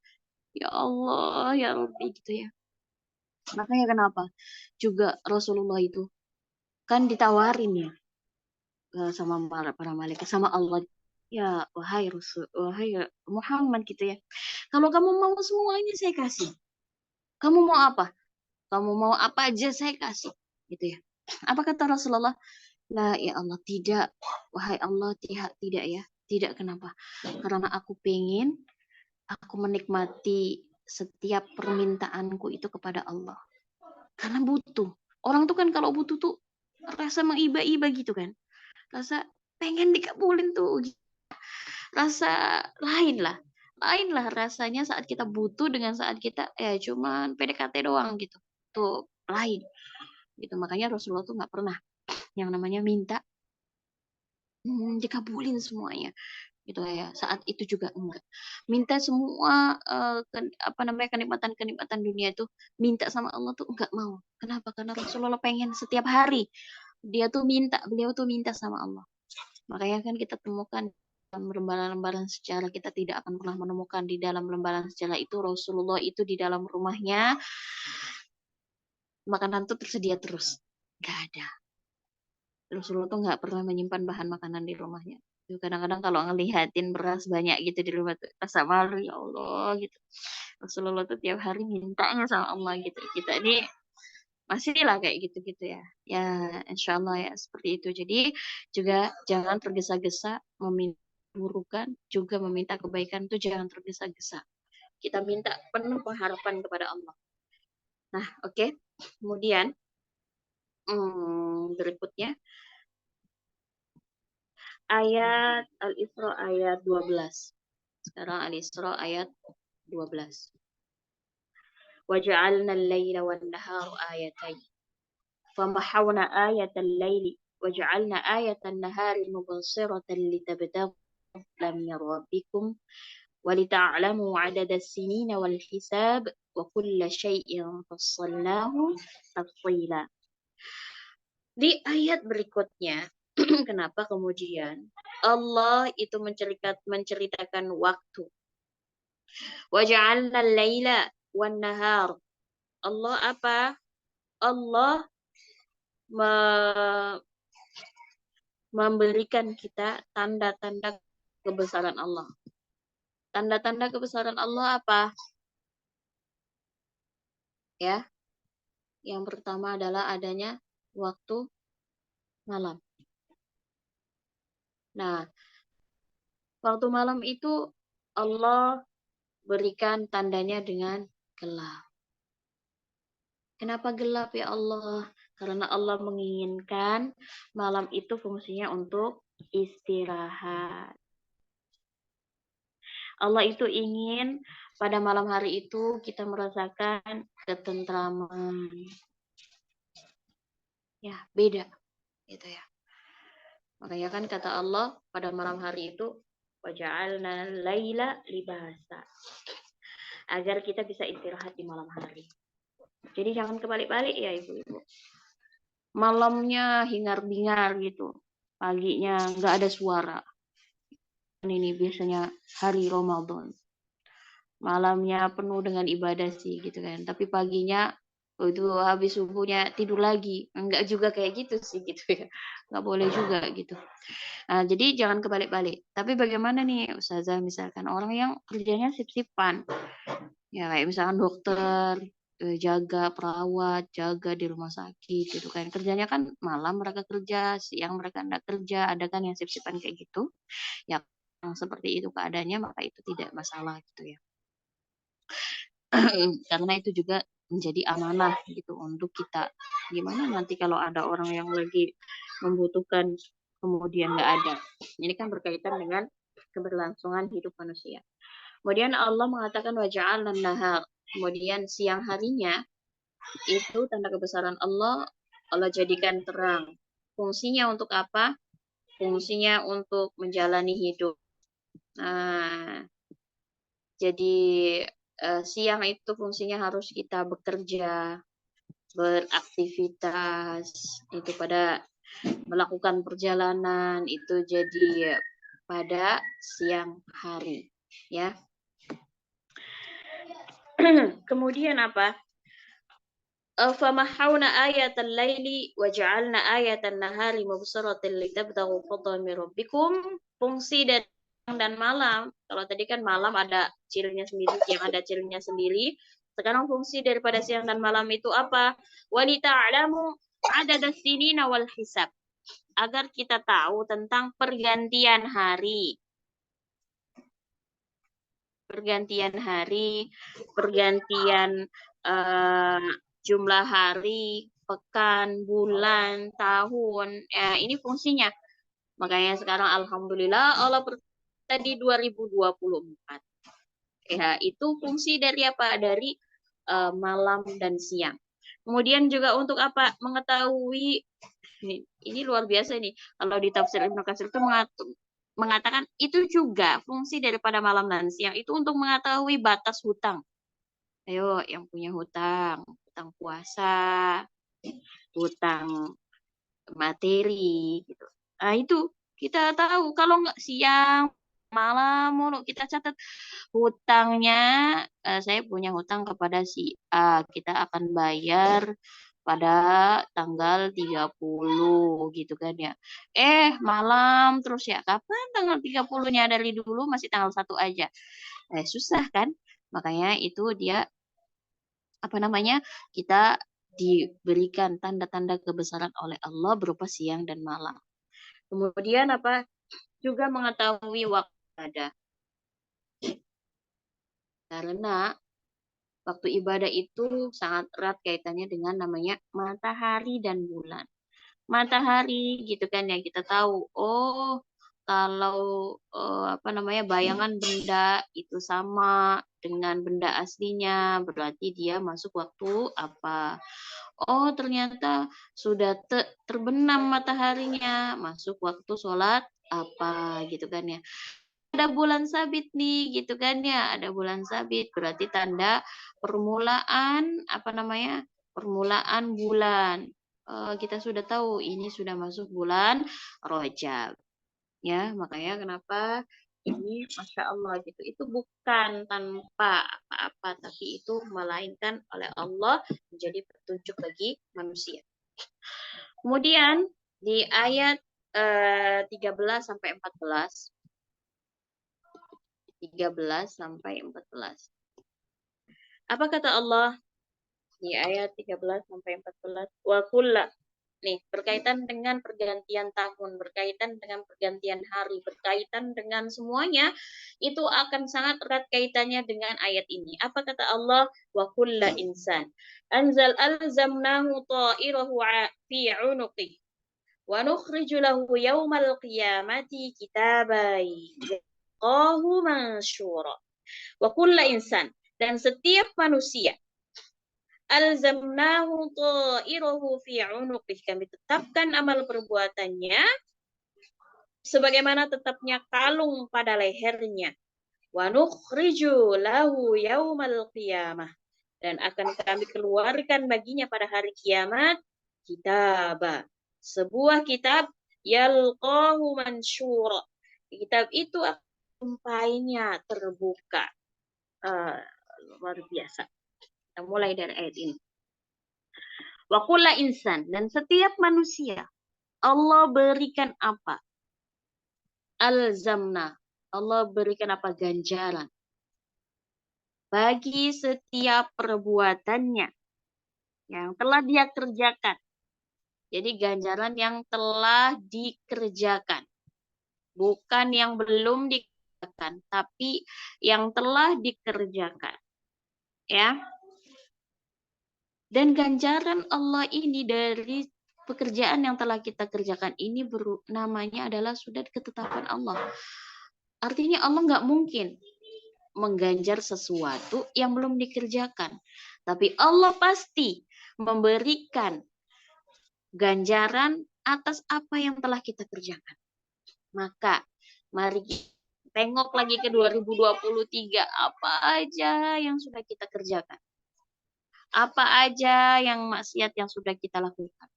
Ya Allah, ya Rabbi gitu ya. Makanya kenapa juga Rasulullah itu kan ditawarin ya sama para malaikat sama Allah. Ya wahai Rasul, wahai Muhammad gitu ya. Kalau kamu mau semuanya saya kasih. Kamu mau apa? Kamu mau apa aja saya kasih. Gitu ya. Apa kata Rasulullah? La ya Allah tidak. Wahai Allah tidak ya. Tidak kenapa? Karena aku pengen aku menikmati setiap permintaanku itu kepada Allah. Karena butuh. Orang tuh kan kalau butuh tuh rasa mengiba-iba gitu kan. Rasa pengen dikabulin tuh. Rasa lain lah rasanya saat kita butuh dengan saat kita cuman PDKT doang gitu, tuh lain gitu. Makanya Rasulullah tuh nggak pernah yang namanya minta dikabulin semuanya gitu ya. Saat itu juga enggak minta semua kenikmatan dunia itu minta sama Allah tuh enggak mau. Kenapa? Karena Rasulullah pengen setiap hari beliau tuh minta sama Allah. Makanya kan kita temukan dalam lembaran-lembaran sejarah, kita tidak akan pernah menemukan di dalam lembaran sejarah itu Rasulullah itu di dalam rumahnya makanan tuh tersedia terus. Nggak ada. Rasulullah tuh nggak pernah menyimpan bahan makanan di rumahnya. Kadang-kadang kalau ngelihatin beras banyak gitu di rumah tuh rasa malu ya Allah gitu. Rasulullah tuh tiap hari mintanya sama Allah gitu. Kita ini masih lah kayak gitu-gitu ya. Ya, insya Allah ya seperti itu. Jadi juga jangan tergesa-gesa meminta keburukan, juga meminta kebaikan itu jangan tergesa-gesa. Kita minta penuh pengharapan kepada Allah. Nah, oke. Kemudian berikutnya ayat Al-Isra ayat 12. Sekarang Al-Isra ayat 12. وَجَعَلْنَا اللَّيْلَ وَالنَّهَارَ آيَتَيْنِ فَمَحَوْنَا آيَةَ اللَّيْلِ وَجَعَلْنَا آيَةَ النَّهَارِ مُبْصِرَةً لِتَبْتَغُوا فَضْلًا مِنْ رَبِّكُمْ وَلِتَعْلَمُوا عَدَدَ السِّنِينَ وَالْحِسَابَ وَكُلَّ شَيْءٍ فَصَّلْنَاهُ تَفْصِيلًا. Di ayat berikutnya, kenapa kemudian Allah itu menceritakan waktu. وَجَعَلْنَا اللَّيْلَ وَالنَّهَارَ. Allah apa? Allah memberikan kita tanda-tanda kebesaran Allah. Tanda-tanda kebesaran Allah apa? ya. Yang pertama adalah adanya waktu malam. Nah, waktu malam itu Allah berikan tandanya dengan gelap. Kenapa gelap ya Allah? Karena Allah menginginkan malam itu fungsinya untuk istirahat. Allah itu ingin pada malam hari itu kita merasakan ketentraman. Ya, beda gitu ya. Makanya kan kata Allah pada malam hari itu waja'alna laila libasa. Agar kita bisa istirahat di malam hari. Jadi jangan kebalik-balik ya ibu-ibu. Malamnya hingar-bingar gitu. Paginya nggak ada suara. Ini biasanya hari Ramadan. Malamnya penuh dengan ibadah sih gitu kan. Tapi paginya itu habis subuhnya tidur lagi. Enggak juga kayak gitu sih gitu ya. Enggak boleh juga gitu. Nah, jadi jangan kebalik-balik. Tapi bagaimana nih Ustazah misalkan orang yang kerjanya sip-sipan. Ya kayak misalkan dokter, jaga perawat, jaga di rumah sakit gitu kan. Kerjanya kan malam mereka kerja, siang mereka enggak kerja, ada kan yang sip-sipan kayak gitu. Ya yang seperti itu keadaannya maka itu tidak masalah gitu ya. Karena itu juga menjadi amanah gitu untuk kita. Gimana nanti kalau ada orang yang lagi membutuhkan kemudian nggak ada. Ini kan berkaitan dengan keberlangsungan hidup manusia. Kemudian Allah mengatakan waja'alna nahar. Kemudian siang harinya itu tanda kebesaran Allah, Allah jadikan terang. Fungsinya untuk apa? Fungsinya untuk menjalani hidup. Nah, jadi siang itu fungsinya harus kita bekerja, beraktivitas, itu pada melakukan perjalanan, itu jadi pada siang hari, ya. Kemudian apa? فَمَحَوْنَا آيَةَ اللَّيْلِ وَجَعَلْنَا آيَةَ النَّهَارِ مُبْصِرَةً لِتَبْتَغُوا فَضْلًا مِنْ رَبِّكُمْ. Fungsi dari siang dan malam. Kalau tadi kan malam ada cirinya sendiri, siang ada cirinya sendiri. Sekarang fungsi daripada siang dan malam itu apa? وَلِتَعْلَمُوا عَدَدَ السِّنِينَ وَالْحِسَابِ. Agar kita tahu tentang pergantian hari. Pergantian hari, pergantian jumlah hari, pekan, bulan, tahun. Ya, ini fungsinya. Makanya sekarang alhamdulillah Allah tadi 2024. Ya, itu fungsi dari apa? Dari malam dan siang. Kemudian juga untuk apa? Mengetahui ini luar biasa nih. Kalau di tafsir Ibnu Katsir itu mengatakan itu juga fungsi daripada malam dan siang itu untuk mengetahui batas hutang. Ayo, yang punya hutang, hutang puasa, hutang materi, gitu. Nah itu kita tahu kalau nggak siang, malam mulu kita catat hutangnya. Saya punya hutang kepada si A, kita akan bayar pada tanggal 30 gitu kan ya. Malam terus ya. Kapan tanggal 30-nya? Dari dulu masih tanggal 1 aja. Susah kan? Makanya itu dia apa namanya? Kita diberikan tanda-tanda kebesaran oleh Allah berupa siang dan malam. Kemudian apa? Juga mengetahui waktu ibadah. Karena waktu ibadah itu sangat erat kaitannya dengan namanya matahari dan bulan. Matahari gitu kan ya kita tahu. Oh, kalau apa namanya bayangan benda itu sama dengan benda aslinya, berarti dia masuk waktu apa? Oh, ternyata sudah terbenam mataharinya, masuk waktu sholat apa gitu kan ya. Ada bulan sabit nih gitu kan ya, ada bulan sabit berarti tanda permulaan apa namanya? Permulaan bulan. Kita sudah tahu ini sudah masuk bulan Rajab. Ya, makanya kenapa ini Masya Allah gitu. Itu bukan tanpa apa-apa, tapi itu melainkan oleh Allah menjadi petunjuk bagi manusia. Kemudian di ayat 13 sampai 14. 13 sampai 14. Apa kata Allah? Di ayat 13 sampai 14. Wa kulla. Nih, berkaitan dengan pergantian tahun, berkaitan dengan pergantian hari, berkaitan dengan semuanya, itu akan sangat erat kaitannya dengan ayat ini. Apa kata Allah? Wa kulla insan. Alzamnahu ta'irahu fi unuqih. Wa nukhriju lahu yawmal qiyamati kitaban yalqahu mansyura. Wa kulla insan. Dan setiap manusia alzamnahu ta'irahu fi unuqih. Kami tetapkan amal perbuatannya sebagaimana tetapnya kalung pada lehernya. Wa nukhriju lahu yaumal qiyamah. Dan akan kami keluarkan baginya pada hari kiamat kitabah. Sebuah kitab yalqahu mansyura. Kitab itu sampainya terbuka. Luar biasa. Kita mulai dari ayat ini. Wa kulla insan, dan setiap manusia Allah berikan apa? Alzamna. Allah berikan apa? Ganjaran bagi setiap perbuatannya yang telah dia kerjakan. Jadi ganjaran yang telah dikerjakan, bukan yang belum dikerjakan, tapi yang telah dikerjakan. Ya. Dan ganjaran Allah ini dari pekerjaan yang telah kita kerjakan ini namanya adalah sudah ketetapan Allah. Artinya Allah nggak mungkin mengganjar sesuatu yang belum dikerjakan. Tapi Allah pasti memberikan ganjaran atas apa yang telah kita kerjakan. Maka mari tengok lagi ke 2023, apa aja yang sudah kita kerjakan. Apa aja yang maksiat yang sudah kita lakukan.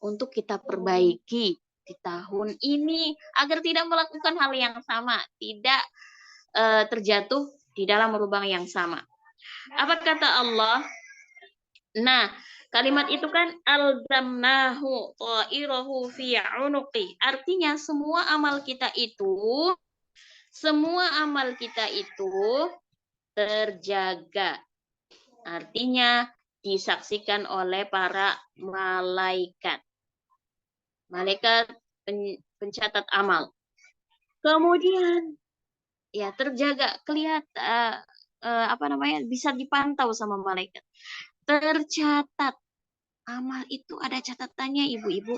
Untuk kita perbaiki di tahun ini agar tidak melakukan hal yang sama, tidak terjatuh di dalam lubang yang sama. Apa kata Allah? Nah, kalimat itu kan alzamnahu ta'irahu fi unuqi. Artinya semua amal kita itu terjaga. Artinya disaksikan oleh para malaikat. Malaikat pencatat amal. Kemudian ya terjaga, kelihatan bisa dipantau sama malaikat. Tercatat. Amal itu ada catatannya, ibu-ibu.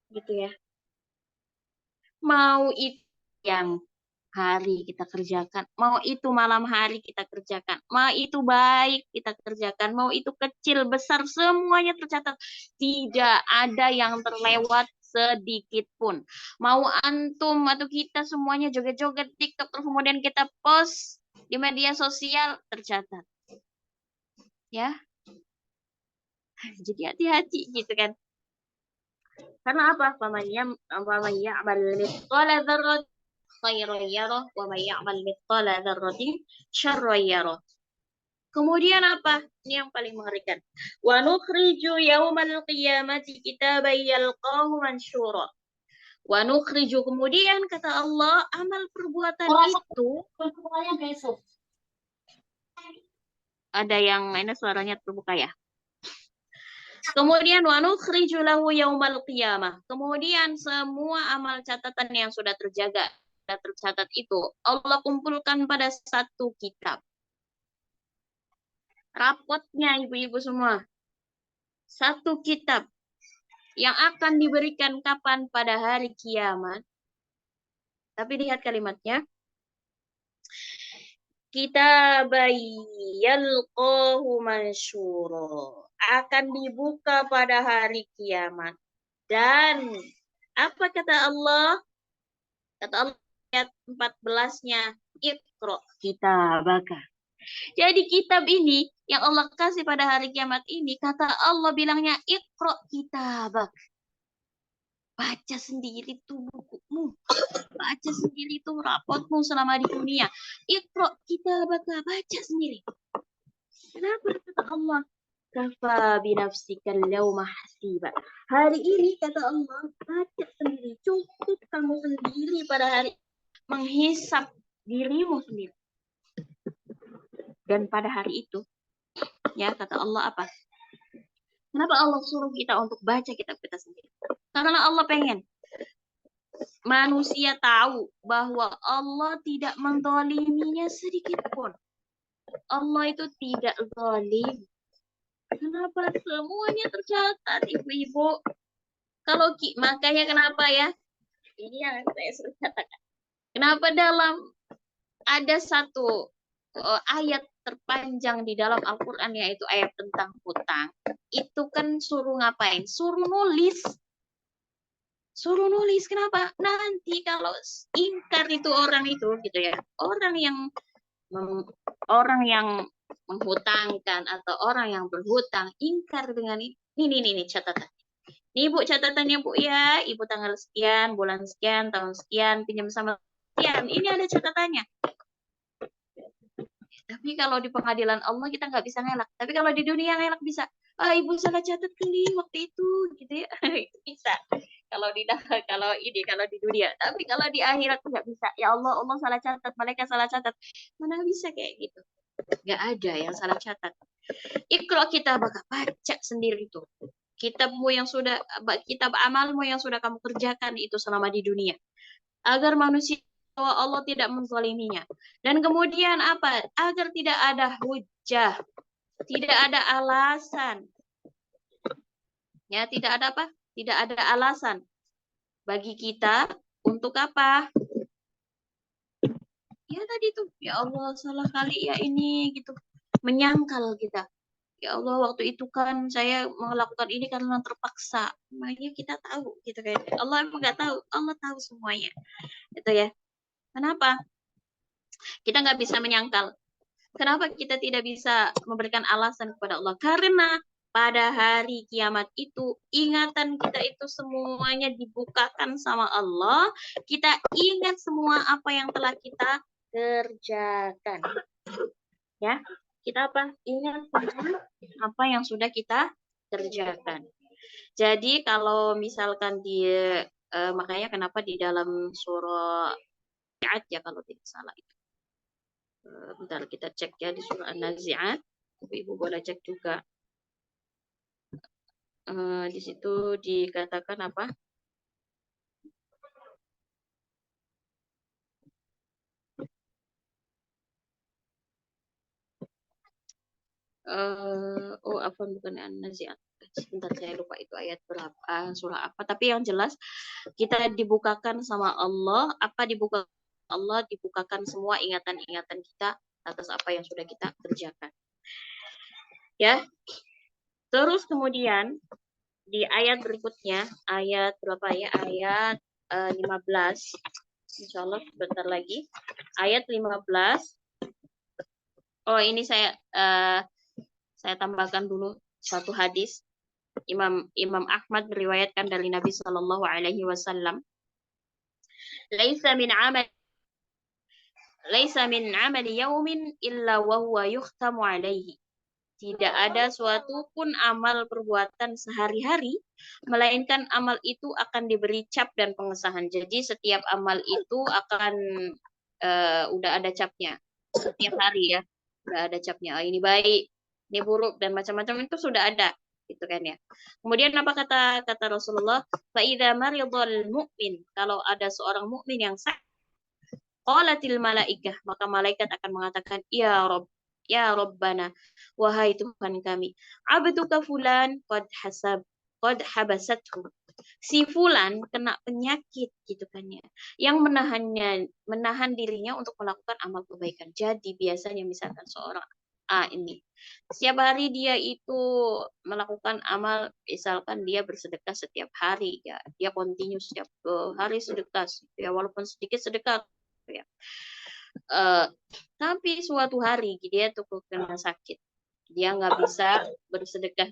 Gitu ya. Mau itu yang hari kita kerjakan, mau itu malam hari kita kerjakan, mau itu baik kita kerjakan, mau itu kecil, besar, semuanya tercatat. Tidak ada yang terlewat sedikit pun. Mau antum atau kita semuanya joget-joget TikTok, terus kemudian kita post di media sosial, tercatat. Ya. Jadi hati-hati gitu kan. Karena apa? Faman ya'mal mithqala dzarratin khairan yarah wa may ya'mal mithqala dzarratin syarran yarah. Kemudian apa? Ini yang paling mengerikan. Wa nukhriju yaumal qiyamati kitaban yalqahu mansyura. Wa nukhriju, kemudian kata Allah, amal perbuatan itu besok. Ada yang ini suaranya terbuka ya. Kemudian wa nukhriju lahu yaumal qiyamah. Kemudian semua amal catatan yang sudah terjaga, sudah tercatat itu Allah kumpulkan pada satu kitab. Rapotnya ibu-ibu semua. Satu kitab yang akan diberikan kapan? Pada hari kiamat. Tapi lihat kalimatnya. Kitaban yalqahu mansyura. Akan dibuka pada hari kiamat. Dan apa kata Allah? Kata Allah ayat 14-nya, Iqra kitabaka. Jadi kitab ini yang Allah kasih pada hari kiamat ini, kata Allah bilangnya Iqra kitabak. Baca sendiri tuh bukumu. Baca sendiri tuh rapotmu selama di dunia. Iqra kitabaka, baca sendiri. Kenapa kata Allah? Kafa binafsikal yawma hasiba. Hari ini kata Allah, baca sendiri. Cukup kamu sendiri pada hari menghisap dirimu sendiri. Dan pada hari itu Ya, kata Allah apa? Kenapa Allah suruh kita untuk baca kitab kita sendiri? Karena Allah pengen manusia tahu bahwa Allah tidak menzaliminya sedikit pun. Allah itu tidak zalim. Kenapa semuanya tercatat, ibu-ibu? Makanya kenapa ya? Ini yang saya sering katakan. Kenapa ada satu ayat terpanjang di dalam Al-Quran, yaitu ayat tentang hutang. Itu kan suruh ngapain? Suruh nulis. Kenapa? Nanti kalau ingkar itu orang itu gitu ya. Orang yang menghutangkan atau orang yang berhutang ingkar dengan ini catatan. Ini Bu catatannya Bu ya, Ibu tanggal sekian, bulan sekian, tahun sekian, pinjam sama sekian. Ini ada catatannya. Tapi kalau di pengadilan Allah kita nggak bisa ngelak. Tapi kalau di dunia ngelak bisa. Ibu salah catat kali waktu itu, gitu ya. Bisa. Kalau di dunia. Tapi kalau di akhirat nggak bisa. Ya Allah, Allah salah catat, mereka salah catat. Mana bisa kayak gitu? Nggak ada yang salah catat. Iqra kita bakal baca sendiri itu. Kitab amalmu yang sudah kamu kerjakan itu selama di dunia. Agar manusia bahwa Allah tidak menzaliminya. Dan kemudian apa? Agar tidak ada hujah, tidak ada alasan. Ya, tidak ada apa? Tidak ada alasan bagi kita untuk apa? Ya tadi tuh, ya Allah salah kali ya ini gitu. Menyangkal kita. Ya Allah, waktu itu kan saya melakukan ini karena terpaksa. Makanya kita tahu gitu kan. Allah emang nggak tahu, Allah tahu semuanya. Gitu ya. Kenapa? Kita nggak bisa menyangkal. Kenapa kita tidak bisa memberikan alasan kepada Allah? Karena pada hari kiamat itu ingatan kita itu semuanya dibukakan sama Allah. Kita ingat semua apa yang telah kita kerjakan. Ya, kita apa? Ingat semua apa yang sudah kita kerjakan. Jadi kalau misalkan makanya kenapa di dalam surah ya kalau tidak salah itu. Bentar kita cek ya di surah An-Nazi'at. Ibu boleh cek juga. Di situ dikatakan apa? Apa bukan An-Nazi'at. Sebentar saya lupa itu ayat berapa, surah apa. Tapi yang jelas kita dibukakan sama Allah. Apa dibukakan Allah? Dibukakan semua ingatan-ingatan kita atas apa yang sudah kita kerjakan. Ya. Terus kemudian di ayat berikutnya, ayat berapa ya? Ayat 15. Insya Allah sebentar lagi. Ayat 15. Oh, ini saya tambahkan dulu satu hadis. Imam Ahmad meriwayatkan dari Nabi Shallallahu Alaihi Wasallam. Laisa min amali yaumin illa wa huwa yukhtamu alaihi. Tidak ada suatu pun amal perbuatan sehari-hari, melainkan amal itu akan diberi cap dan pengesahan. Jadi setiap amal itu akan udah ada capnya. Setiap hari ya, udah ada capnya. Ini baik, ini buruk, dan macam-macam itu sudah ada. Gitu kan ya. Kemudian apa kata Rasulullah? Fa'idha maridul mu'min. Kalau ada seorang mukmin yang sakit, qalatil malaikah, maka malaikat akan mengatakan, ya Rabb, ya Rabbana, wahai Tuhan kami, abduka fulan qad habasathu. Si fulan kena penyakit gitu kan ya, yang menahan dirinya untuk melakukan amal kebaikan. Jadi biasanya misalkan seorang ini setiap hari dia itu melakukan amal, misalkan dia bersedekah setiap hari ya, dia continue setiap hari sedekah ya, walaupun sedikit sedekah ya. Tapi suatu hari dia tuh kena sakit, dia nggak bisa bersedekah.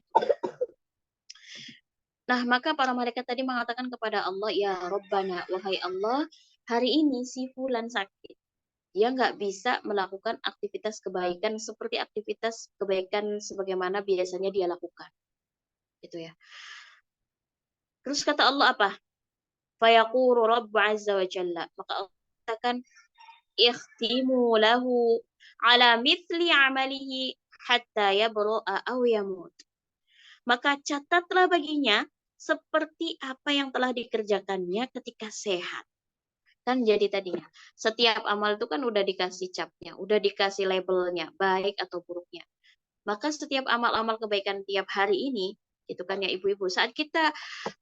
Nah, maka para malaikat tadi mengatakan kepada Allah, ya Rabbana, wahai Allah, hari ini si fulan sakit. Dia nggak bisa melakukan aktivitas kebaikan seperti aktivitas kebaikan sebagaimana biasanya dia lakukan. Gitu ya. Terus kata Allah apa? Fayaqulu Rabb Azza wa Jalla. Maka Allah katakan, ikhtimu lahu ala mithli amalihi hatta yabra'a aw yamut. Maka catatlah baginya seperti apa yang telah dikerjakannya ketika sehat. Kan jadi tadinya, setiap amal itu kan udah dikasih capnya, udah dikasih labelnya, baik atau buruknya. Maka setiap amal-amal kebaikan tiap hari ini, itu kan ya ibu-ibu, saat kita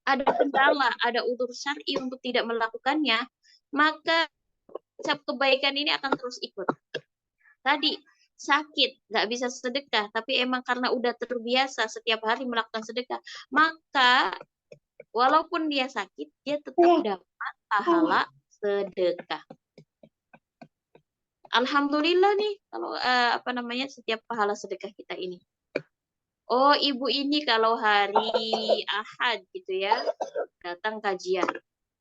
ada kendala, ada udzur syar'i untuk tidak melakukannya, maka cap kebaikan ini akan terus ikut. Tadi sakit, nggak bisa sedekah, tapi emang karena udah terbiasa setiap hari melakukan sedekah, maka walaupun dia sakit, dia tetap dapat pahala sedekah. Alhamdulillah nih kalau setiap pahala sedekah kita ini. Oh, ibu ini kalau hari Ahad gitu ya, datang kajian.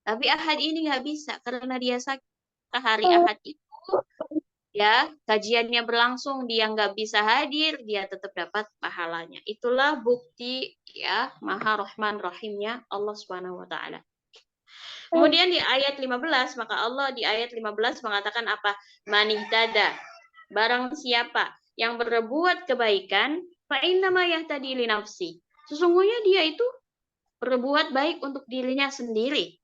Tapi Ahad ini nggak bisa karena dia sakit. Hari Ahad itu ya kajiannya berlangsung, dia nggak bisa hadir, dia tetap dapat pahalanya. Itulah bukti ya Maha Rahman Rahimnya Allah Subhanahu wa taala. Kemudian di ayat 15, maka Allah di ayat 15 mengatakan apa? Manihtada. Barang siapa yang berbuat kebaikan, fa innama yahtadi li nafsi. Sesungguhnya dia itu berbuat baik untuk dirinya sendiri.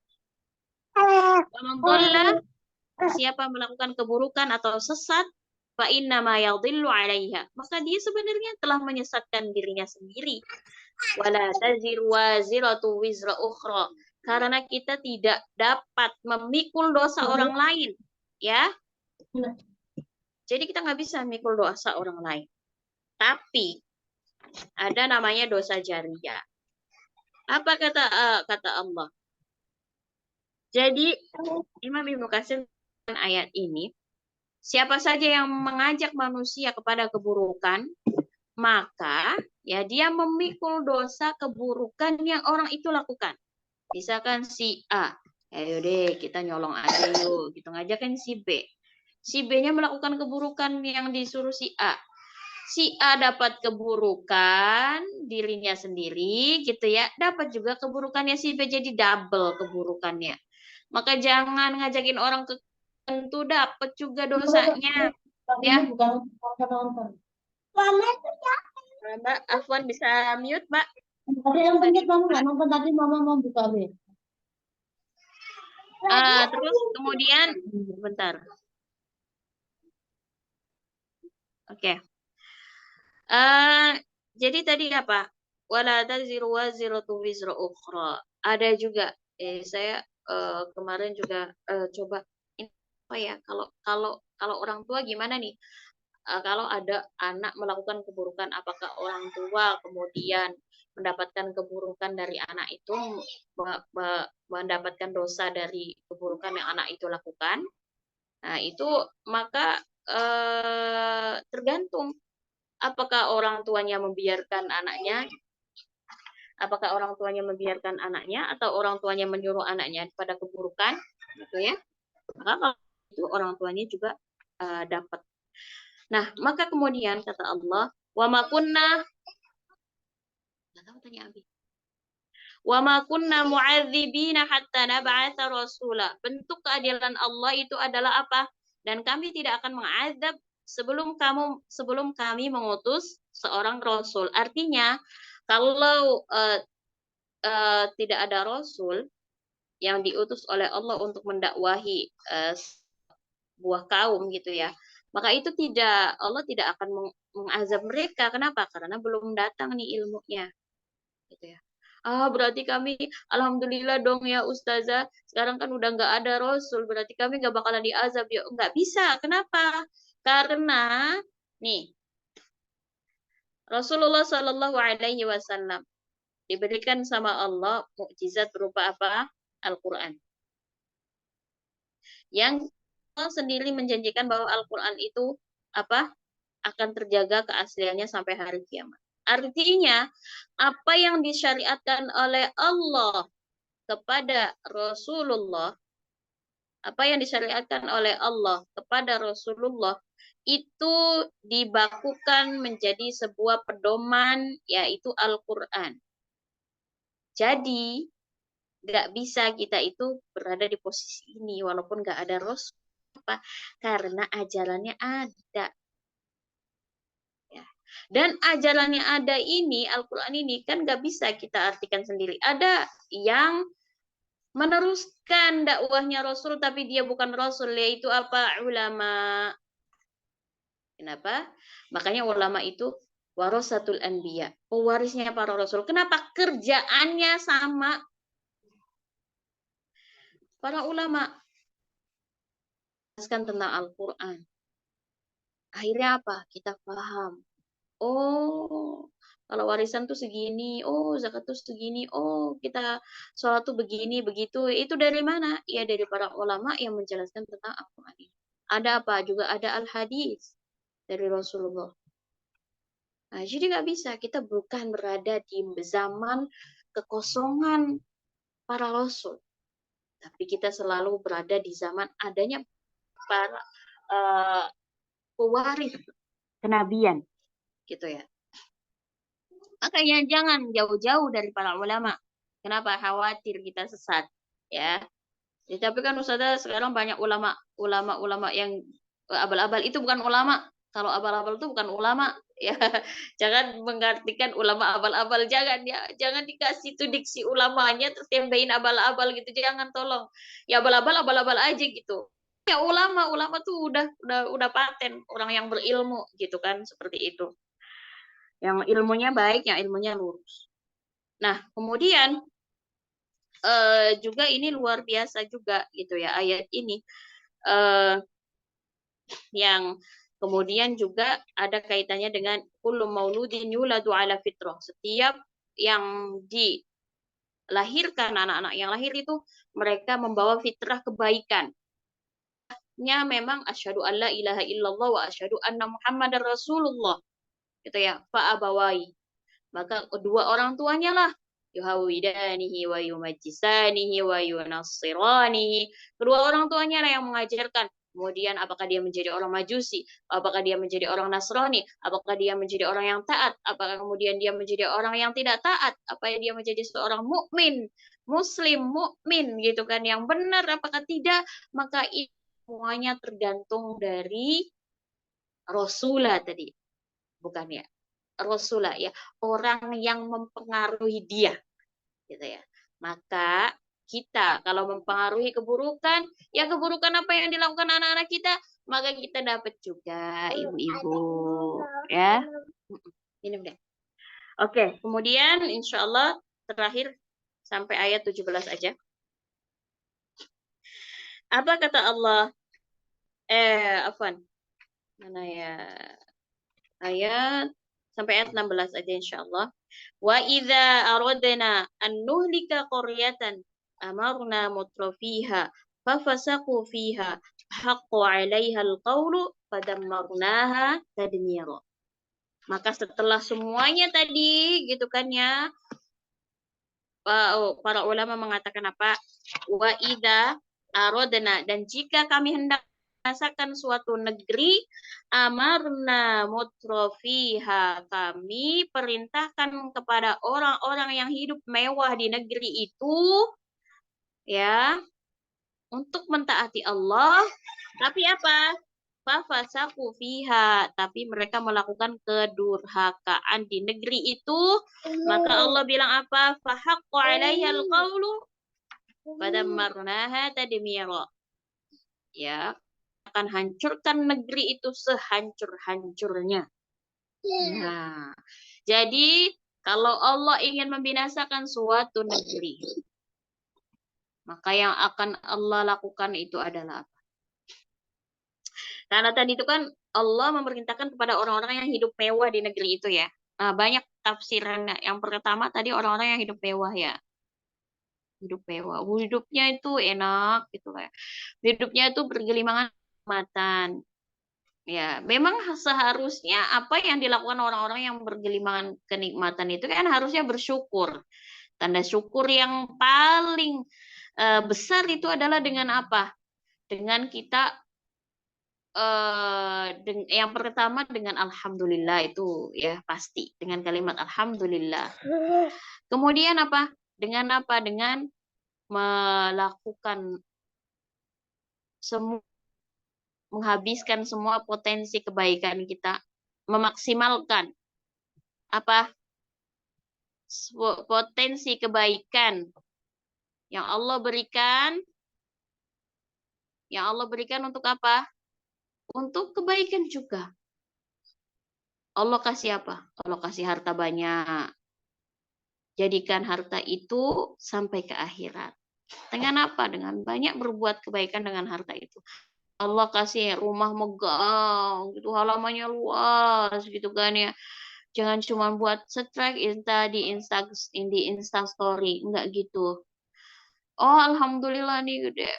Wa man dhalla, siapa melakukan keburukan atau sesat, fa innama yadhillu 'alaiha. Maka dia sebenarnya telah menyesatkan dirinya sendiri. Wala taziru waziratu wizra ukhra. Karena kita tidak dapat memikul dosa orang lain, ya. Jadi kita nggak bisa memikul dosa orang lain. Tapi ada namanya dosa jariyah. Apa kata Allah? Jadi Imam Ibnu Katsir ayat ini, siapa saja yang mengajak manusia kepada keburukan, maka ya dia memikul dosa keburukan yang orang itu lakukan. Misalkan si A, ayo deh kita nyolong aja yuk, gitu ngajakin si B. Si B-nya melakukan keburukan yang disuruh si A. Si A dapat keburukan dirinya sendiri gitu ya, dapat juga keburukannya si B, jadi double keburukannya. Maka jangan ngajakin orang ke tentu dapat juga dosanya. Ya. Mbak Afwan bisa mute, Mbak. Tadi yang penting kamu nggak nonton tadi mama mau buka web. Terus kemudian bentar. Oke. Jadi tadi apa? Wala taziru waziratu wizra ukhra. Ada juga saya kemarin juga coba apa ya, kalau orang tua gimana nih? Kalau ada anak melakukan keburukan, apakah orang tua kemudian mendapatkan keburukan dari anak itu, mendapatkan dosa dari keburukan yang anak itu lakukan? Nah, itu maka tergantung apakah orang tuanya membiarkan anaknya, atau orang tuanya menyuruh anaknya pada keburukan, gitu ya. Maka kalau itu orang tuanya juga dapat. Nah, maka kemudian kata Allah, wa ma kunna, enggak tahu tanya Abi. Wa ma kunna mu'adzibina hatta nab'atsa rasula. Bentuk keadilan Allah itu adalah apa? Dan kami tidak akan mengazab sebelum kami mengutus seorang rasul. Artinya, kalau tidak ada rasul yang diutus oleh Allah untuk mendakwahi buah kaum gitu ya, maka itu Allah tidak akan mengazab mereka. Kenapa? Karena belum datang nih ilmunya, gitu ya. Berarti kami alhamdulillah dong ya Ustazah, sekarang kan udah nggak ada Rasul, berarti kami nggak bakalan diazab ya. Nggak bisa. Kenapa? Karena nih Rasulullah Shallallahu Alaihi Wasallam diberikan sama Allah mukjizat berupa apa? Al-Quran. Yang Allah sendiri menjanjikan bahwa Al-Quran itu apa? Akan terjaga keasliannya sampai hari kiamat. Artinya, apa yang disyariatkan oleh Allah kepada Rasulullah, itu dibakukan menjadi sebuah pedoman, yaitu Al-Quran. Jadi, nggak bisa kita itu berada di posisi ini walaupun nggak ada Rasul. Apa? Karena ajarannya ada. Ya. Dan ajaran yang ada ini, Al-Quran ini kan nggak bisa kita artikan sendiri. Ada yang meneruskan dakwahnya Rasul tapi dia bukan Rasul, yaitu apa? Ulama. Kenapa? Makanya ulama itu warasatul anbiya, pewarisnya para Rasul. Kenapa? Kerjaannya sama. Para ulama jelaskan tentang Al-Quran. Akhirnya apa? Kita paham. Oh, kalau warisan tuh segini. Oh, zakat tuh segini. Oh, kita sholat tuh begini, begitu. Itu dari mana? Ya dari para ulama yang menjelaskan tentang Al-Quran ini. Ada apa? Juga ada al-hadis dari Rasulullah. Nah, jadi nggak bisa. Kita bukan berada di zaman kekosongan para Rasul. Tapi kita selalu berada di zaman adanya para pewaris kenabian. Gitu ya. Makanya jangan jauh-jauh dari para ulama. Kenapa? Khawatir kita sesat, ya. Tapi kan Ustazah sekarang banyak ulama yang abal-abal, itu bukan ulama. Kalau abal-abal itu bukan ulama, ya. Jangan mengartikan ulama abal-abal, jangan ya. Jangan dikasih itu diksi ulamanya terus tembain abal-abal gitu. Jangan, tolong. Ya abal-abal aja gitu. Ya ulama tuh udah paten orang yang berilmu gitu kan, seperti itu. Yang ilmunya baik, yang ilmunya lurus. Nah, kemudian juga ini luar biasa juga gitu ya ayat ini, yang kemudian juga ada kaitannya dengan kullu mauludin yuladu ala fitrah. Setiap yang dilahirkan, anak-anak yang lahir itu mereka membawa fitrah kebaikan. Nya memang asyhadu alla ilaha illallah wa asyhadu anna muhammadar rasulullah. Gitu ya, fa abawai. Maka kedua orang tuanya lah yuhawidanihi wa yumajjisanihi wa yunassiranihi. Kedua orang tuanya lah yang mengajarkan. Kemudian apakah dia menjadi orang Majusi, apakah dia menjadi orang Nasrani, apakah dia menjadi orang yang taat, apakah kemudian dia menjadi orang yang tidak taat, apakah dia menjadi seorang mukmin, muslim, mukmin gitu kan, yang benar apakah tidak, maka itu semuanya tergantung dari Rasulah tadi, bukan ya? Rasulah ya, orang yang mempengaruhi dia gitu ya. Maka kita kalau mempengaruhi keburukan, ya keburukan apa yang dilakukan anak-anak kita, maka kita dapat juga, ibu-ibu ya. Ini udah. Oke, kemudian insya Allah terakhir sampai ayat 17 aja. Apa kata Allah? Afwan. Mana ya? Ayat sampai ayat 16 aja insyaallah. Wa idza aradna an nuhlika qaryatan amarna mutrafiha fafasaqu fiha haqqu 'alaiha alqawlu fadammarnaha tadmira. Maka setelah semuanya tadi gitu kan ya, para ulama mengatakan apa? Wa idza aradna, dan jika kami hendak merasakan suatu negeri, amarna mutrofiha, kami perintahkan kepada orang-orang yang hidup mewah di negeri itu ya untuk mentaati Allah, tapi apa? Fafasaku fiha, tapi mereka melakukan kedurhakaan di negeri itu, maka Allah bilang apa? Fahaqqu 'alaiha alqawlu fadammarnaha tadmira. Ya, akan hancurkan negeri itu sehancur-hancurnya. Nah, jadi kalau Allah ingin membinasakan suatu negeri, maka yang akan Allah lakukan itu adalah apa? Karena tadi itu kan Allah memerintahkan kepada orang-orang yang hidup mewah di negeri itu ya. Nah, banyak tafsirannya. Yang pertama tadi orang-orang yang hidup mewah ya. Hidup mewah. Hidupnya itu enak gitu lah. Hidupnya itu bergelimangan kenikmatan. Ya, memang seharusnya apa yang dilakukan orang-orang yang bergelimangan kenikmatan itu kan harusnya bersyukur. Tanda syukur yang paling besar itu adalah dengan apa? Dengan kita yang pertama dengan alhamdulillah, itu ya pasti dengan kalimat alhamdulillah. Kemudian apa? Dengan apa? Dengan melakukan semua, menghabiskan semua potensi kebaikan kita, memaksimalkan Apa? Potensi kebaikan yang Allah berikan. Yang Allah berikan untuk apa? Untuk kebaikan juga. Allah kasih apa? Allah kasih harta banyak. Jadikan harta itu sampai ke akhirat. Dengan apa? Dengan banyak berbuat kebaikan dengan harta itu. Allah kasih rumah megah, gitu, halamannya luas, gitu kan ya. Jangan cuma buat strike di Insta story, enggak gitu. Oh, alhamdulillah nih gede,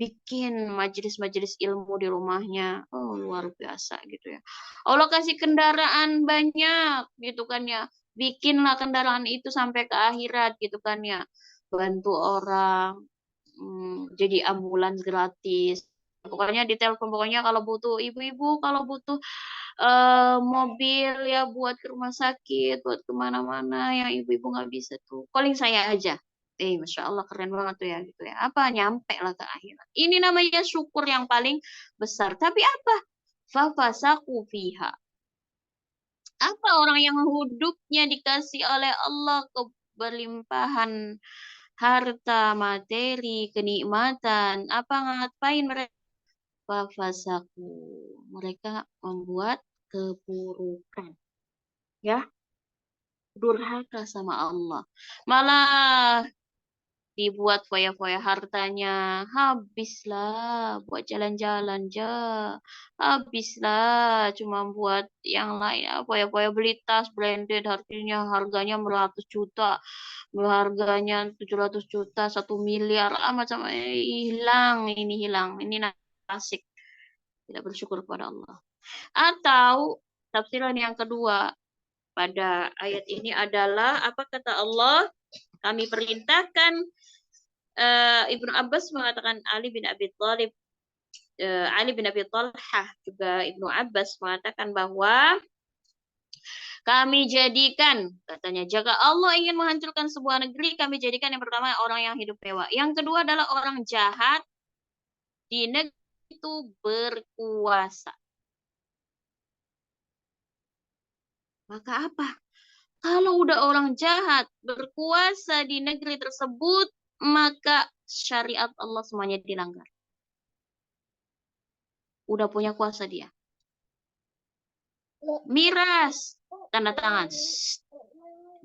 bikin majelis-majelis ilmu di rumahnya. Oh, luar biasa gitu ya. Allah kasih kendaraan banyak gitu kan ya. Bikinlah kendaraan itu sampai ke akhirat gitu kan ya. Bantu orang, jadi ambulans gratis. Pokoknya ditelepon, pokoknya kalau butuh ibu-ibu, kalau butuh mobil ya buat ke rumah sakit, buat kemana-mana yang ibu-ibu nggak bisa tuh, calling saya aja. Masya Allah keren banget tuh ya gitu ya. Apa nyampe lah ke akhirat. Ini namanya syukur yang paling besar. Tapi apa? Fafasaku fiha. Apa orang yang hidupnya dikasih oleh Allah keberlimpahan harta, materi, kenikmatan. Apa ngapain mereka? Fafasaku. Mereka membuat keburukan. Ya, durhaka sama Allah. Malah dibuat foya-foya hartanya, habislah buat jalan-jalan aja, habislah cuma buat yang lain, foya-foya beli tas branded, harganya beratus juta, harganya 700 juta, 1 miliar, macam hilang, ini asik, tidak bersyukur kepada Allah. Atau tafsiran yang kedua pada ayat ini adalah apa kata Allah? Kami perintahkan, Ibnu Abbas mengatakan Ali bin Abi Thalib, Ali bin Abi Thalhah juga Ibnu Abbas mengatakan bahwa kami jadikan, katanya, jika Allah ingin menghancurkan sebuah negeri, kami jadikan yang pertama orang yang hidup mewah. Yang kedua adalah orang jahat di negeri itu berkuasa. Maka apa? Kalau udah orang jahat berkuasa di negeri tersebut, maka syariat Allah semuanya dilanggar. Udah punya kuasa dia. Miras, tanda tangan,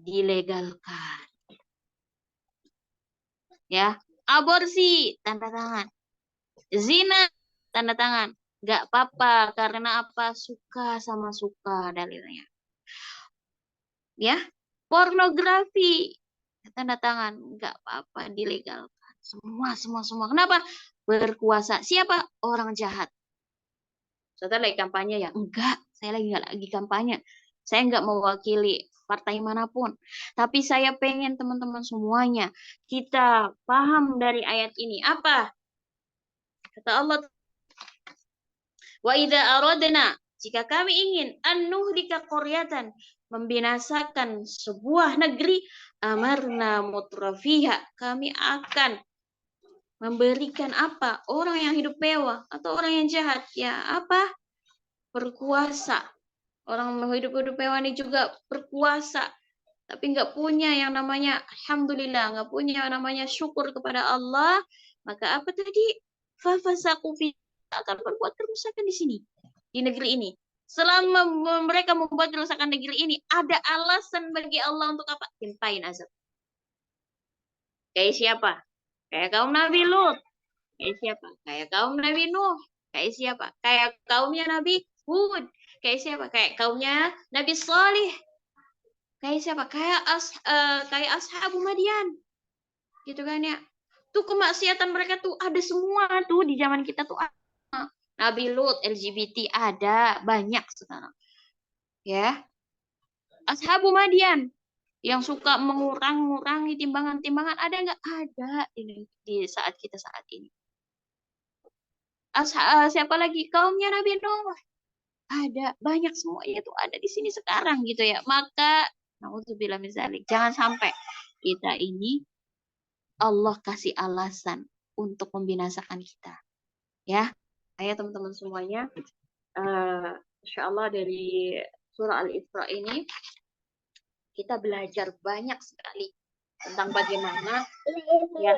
dilegalkan. Ya, aborsi, tanda tangan. Zina, tanda tangan. Gak apa-apa, karena apa? Suka sama suka dalilnya. Ya, pornografi, tanda tangan. Gak apa-apa, dilegalkan. Semua. Kenapa? Berkuasa. Siapa? Orang jahat. Saudara lagi kampanye ya? Enggak, saya nggak lagi kampanye. Saya nggak mewakili partai manapun. Tapi saya pengen teman-teman semuanya kita paham dari ayat ini. Apa? Kata Allah, wa idza aradna, jika kami ingin an nuhlika qaryatan, membinasakan sebuah negeri, amarna mutrafiha, kami akan memberikan apa? Orang yang hidup mewah atau orang yang jahat, ya apa? Berkuasa. Orang hidup-hidup mewah ini juga berkuasa, tapi nggak punya yang namanya alhamdulillah, nggak punya yang namanya syukur kepada Allah. Maka apa tadi? Fafasaku fi, akan berbuat kerusakan di sini, di negeri ini. Selama mereka membuat kerusakan negeri ini, ada alasan bagi Allah untuk apa? Timpain azab. Kayak siapa? Kayak kaum Nabi Lut. Kayak siapa? Kayak kaum Nabi Nuh. Kayak siapa? Kayak kaumnya Nabi Hud. Kayak siapa? Kayak kaumnya Nabi Salih. Kayak siapa? Kayak ashabu Madian. Gitu kan ya. Tuh kemaksiatan mereka tuh ada semua tuh di zaman kita tuh ada. Nabi Lut, LGBT ada banyak sekarang. Ya. Ashabu Madian yang suka mengurangi timbangan-timbangan ada nggak? Ada di saat kita saat ini. Siapa lagi? Kaumnya Nabi Nuh. Ada banyak, semuanya itu ada di sini sekarang gitu ya. Maka naudzubillah min dzalik, jangan sampai kita ini Allah kasih alasan untuk membinasakan kita. Ya. Ayo teman-teman semuanya, insyaallah dari surah Al-Isra ini kita belajar banyak sekali tentang bagaimana ya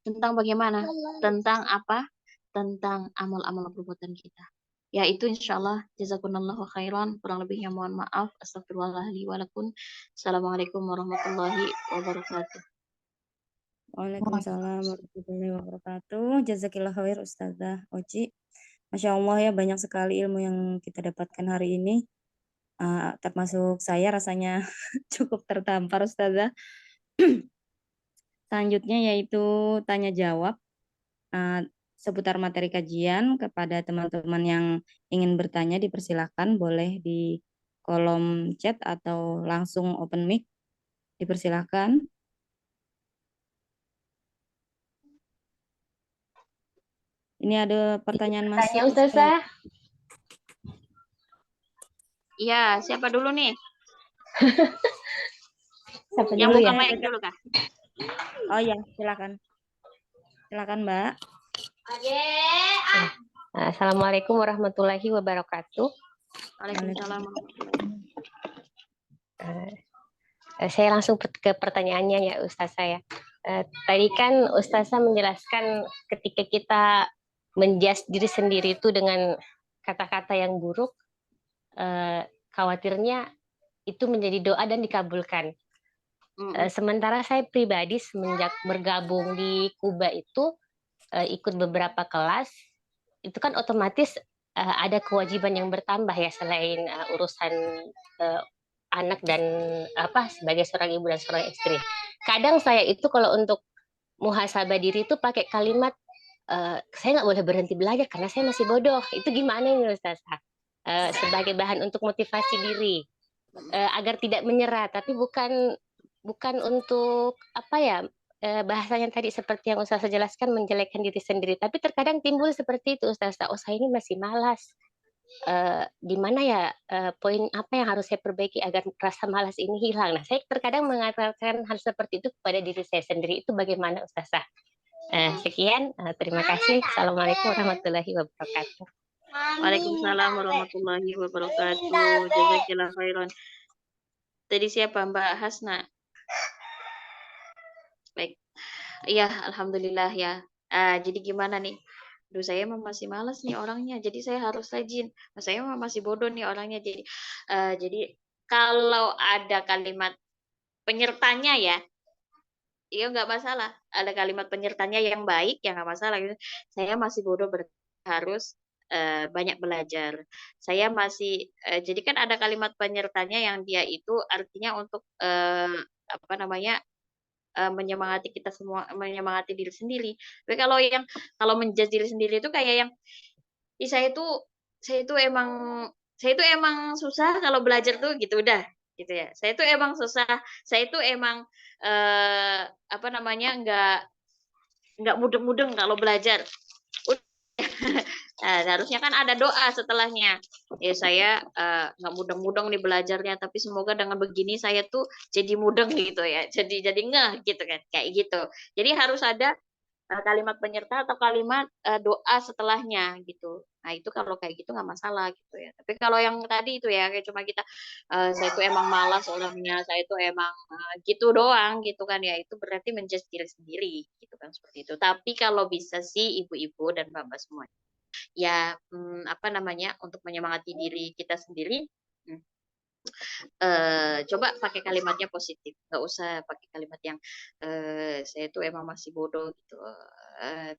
tentang bagaimana tentang apa tentang amal-amal perbuatan kita. Ya itu insyaallah jazakumullahu khairan, kurang lebihnya mohon maaf. Astagfirullahaladzim wa lakum. Assalamualaikum warahmatullahi wabarakatuh. Waalaikumsalam warahmatullahi wabarakatuh. Jazakillah khair Ustazah Oci. Masya Allah ya, banyak sekali ilmu yang kita dapatkan hari ini. Termasuk saya rasanya cukup tertampar Ustazah. Selanjutnya yaitu tanya jawab seputar materi kajian. Kepada teman-teman yang ingin bertanya dipersilahkan, boleh di kolom chat atau langsung open mic, dipersilahkan. Ini ada pertanyaan masuk. Tanya Ustazah. Iya, siapa dulu nih? Siapa Yang dulu buka ya? mic dulu kah? Oh ya, silakan. Silakan, Mbak. Assalamualaikum warahmatullahi wabarakatuh. Waalaikumsalam. Saya langsung ke pertanyaannya ya Ustazah ya. Tadi kan Ustazah menjelaskan ketika kita menjudge diri sendiri itu dengan kata-kata yang buruk, khawatirnya itu menjadi doa dan dikabulkan. Sementara saya pribadi semenjak bergabung di Kuba itu ikut beberapa kelas, itu kan otomatis ada kewajiban yang bertambah ya selain urusan anak dan sebagai seorang ibu dan seorang istri. Kadang saya itu kalau untuk muhasabah diri itu pakai kalimat saya nggak boleh berhenti belajar karena saya masih bodoh. Itu gimana ini Ustazah? Sebagai bahan untuk motivasi diri agar tidak menyerah, tapi bukan untuk bahasanya tadi seperti yang Ustazah jelaskan menjelekkan diri sendiri, tapi terkadang timbul seperti itu Ustazah, saya ini masih malas, di mana ya poin apa yang harus saya perbaiki agar rasa malas ini hilang. Nah, saya terkadang mengatakan hal seperti itu kepada diri saya sendiri, itu bagaimana Ustazah? Sekian, terima kasih. Assalamualaikum warahmatullahi wabarakatuh. Waalaikumsalam warahmatullahi wabarakatuh. Jazakillah khairan. Tadi siapa, Mbak Hasna? Baik. Iya, alhamdulillah ya. Jadi gimana nih? Aduh, saya masih malas nih orangnya. Jadi saya harus rajin. Saya masih bodoh nih orangnya. Jadi kalau ada kalimat penyertanya ya nggak masalah. Ada kalimat penyertanya yang baik, ya nggak masalah. Saya masih bodoh, harus banyak belajar. Saya masih jadi kan ada kalimat penyertanya yang dia itu artinya untuk menyemangati kita semua, menyemangati diri sendiri. Tapi kalau menjudge diri sendiri itu kayak yang saya itu emang susah kalau belajar tuh gitu udah gitu ya. Saya itu emang susah, saya itu emang nggak mudeng-mudeng kalau belajar. Nah, harusnya kan ada doa setelahnya. Ya saya nggak mudeng-mudeng nih belajarnya, tapi semoga dengan begini saya tuh jadi mudeng gitu ya. Jadi ngeh gitu kan, kayak gitu. Jadi harus ada kalimat penyerta atau kalimat doa setelahnya gitu. Nah itu kalau kayak gitu nggak masalah gitu ya. Tapi kalau yang tadi itu ya kayak cuma kita saya itu emang malas orangnya, saya itu emang gitu doang gitu kan ya, itu berarti menjudge diri sendiri gitu kan seperti itu. Tapi kalau bisa sih ibu-ibu dan bapak semua ya untuk menyemangati diri kita sendiri. Coba pakai kalimatnya positif, nggak usah pakai kalimat yang saya tuh emang masih bodoh gitu,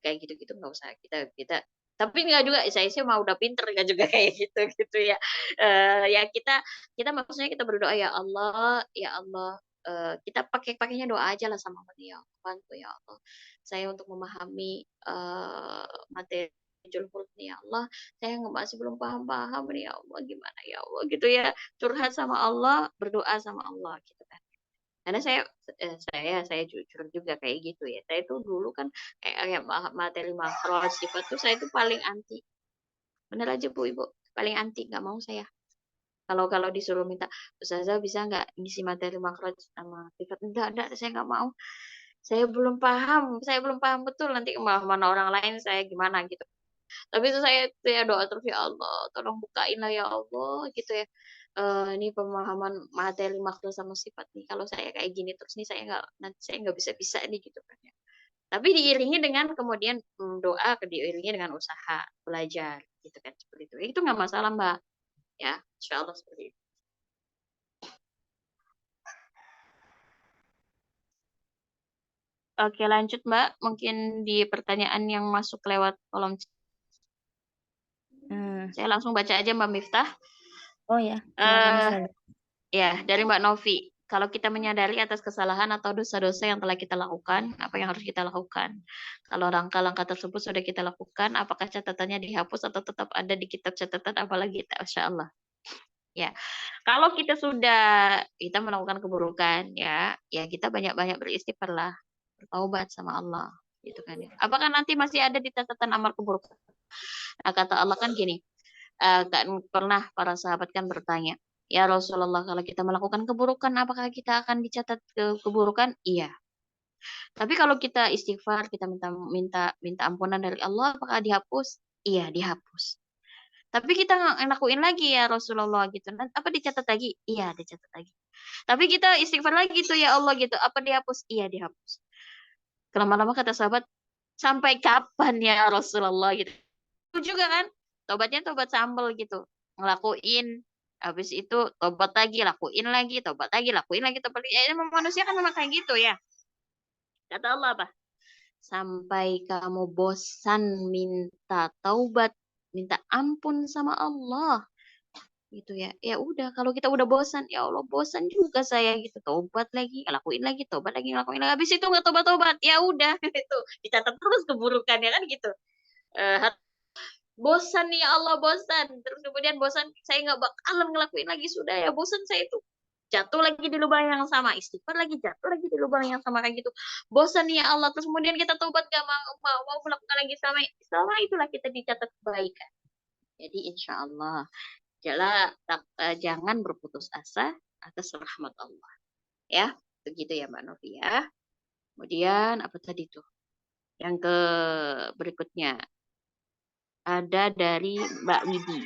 kayak gitu-gitu nggak usah. Kita tapi nggak juga saya sih mau udah pinter nggak juga kayak gitu gitu ya. Ya kita maksudnya kita berdoa ya Allah, kita pakainya doa aja lah sama Allah, ya Allah bantu ya Allah saya untuk memahami materi Julful nih ya Allah, saya masih belum paham nih ya Allah, gimana ya Allah gitu ya, curhat sama Allah, berdoa sama Allah gitu kan. Karena saya jujur juga kayak gitu ya. Saya tuh dulu kan kayak materi makro sifat tuh saya tuh paling anti. Bener aja Bu Ibu, paling anti, nggak mau saya. Kalau disuruh minta, Ustazah bisa nggak ngisi materi makro sama sifat? Enggak, saya nggak mau. Saya belum paham betul, nanti mana orang lain saya gimana gitu. Tapi itu saya doa terus, ya Allah tolong bukain lah ya Allah gitu ya. ini pemahaman materi makhluk sama sifat nih. Kalau saya kayak gini terus nih nanti saya nggak bisa nih gitu kan ya. Tapi diiringi dengan kemudian doa, diiringi dengan usaha belajar gitu kan seperti itu. Itu nggak masalah Mbak. Ya, insya Allah seperti itu. Oke, lanjut Mbak. Mungkin di pertanyaan yang masuk lewat kolom. Saya langsung baca aja Mbak Miftah. Oh ya, silakan Eh, Ustaz. Ya, dari Mbak Novi. Kalau kita menyadari atas kesalahan atau dosa-dosa yang telah kita lakukan, apa yang harus kita lakukan? Kalau langkah-langkah tersebut sudah kita lakukan, apakah catatannya dihapus atau tetap ada di kitab catatan? Apalagi kita, Masya Allah. Ya, kalau kita melakukan keburukan, ya kita banyak-banyak beristighfar lah, bertaubat sama Allah, gitu kan ya. Apakah nanti masih ada di catatan amal keburukan? Nah, kata Allah kan gini, kan pernah para sahabat kan bertanya, ya Rasulullah, kalau kita melakukan keburukan, apakah kita akan dicatat keburukan? Iya. Tapi kalau kita istighfar, kita minta ampunan dari Allah, apakah dihapus? Iya, dihapus. Tapi kita ngelakuin lagi ya Rasulullah gitu. Apa dicatat lagi? Iya, dicatat lagi. Tapi kita istighfar lagi tuh ya Allah gitu. Apa dihapus? Iya, dihapus. Lama-lama kata sahabat, sampai kapan ya Rasulullah gitu. Itu juga kan, tobatnya tobat sambel gitu. Ngelakuin, habis itu tobat lagi, lakuin lagi, tobat lagi, lakuin lagi, tobat lagi. Ya, manusia kan memang kayak gitu ya. Kata Allah apa? Sampai kamu bosan minta taubat, minta ampun sama Allah. Gitu ya. Ya udah, kalau kita udah bosan, ya Allah bosan juga saya gitu. Tobat lagi, lakuin lagi, tobat lagi, lakuin lagi. Habis itu nggak tobat-tobat, ya udah itu dicatat terus keburukannya kan gitu. Bosan nih ya Allah, bosan. Terus kemudian bosan, saya nggak bakalan ngelakuin lagi, sudah ya bosan saya itu. Jatuh lagi di lubang yang sama, istighfar lagi, jatuh lagi di lubang yang sama kayak gitu. Bosan nih ya Allah, terus kemudian kita tobat gak mau melakukan lagi sama itulah kita dicatat kebaikan. Jadi insya Allah jangan berputus asa atas rahmat Allah. Ya, begitu ya Mbak Novi ya. Kemudian apa tadi tuh? Yang ke berikutnya ada dari Mbak Widi.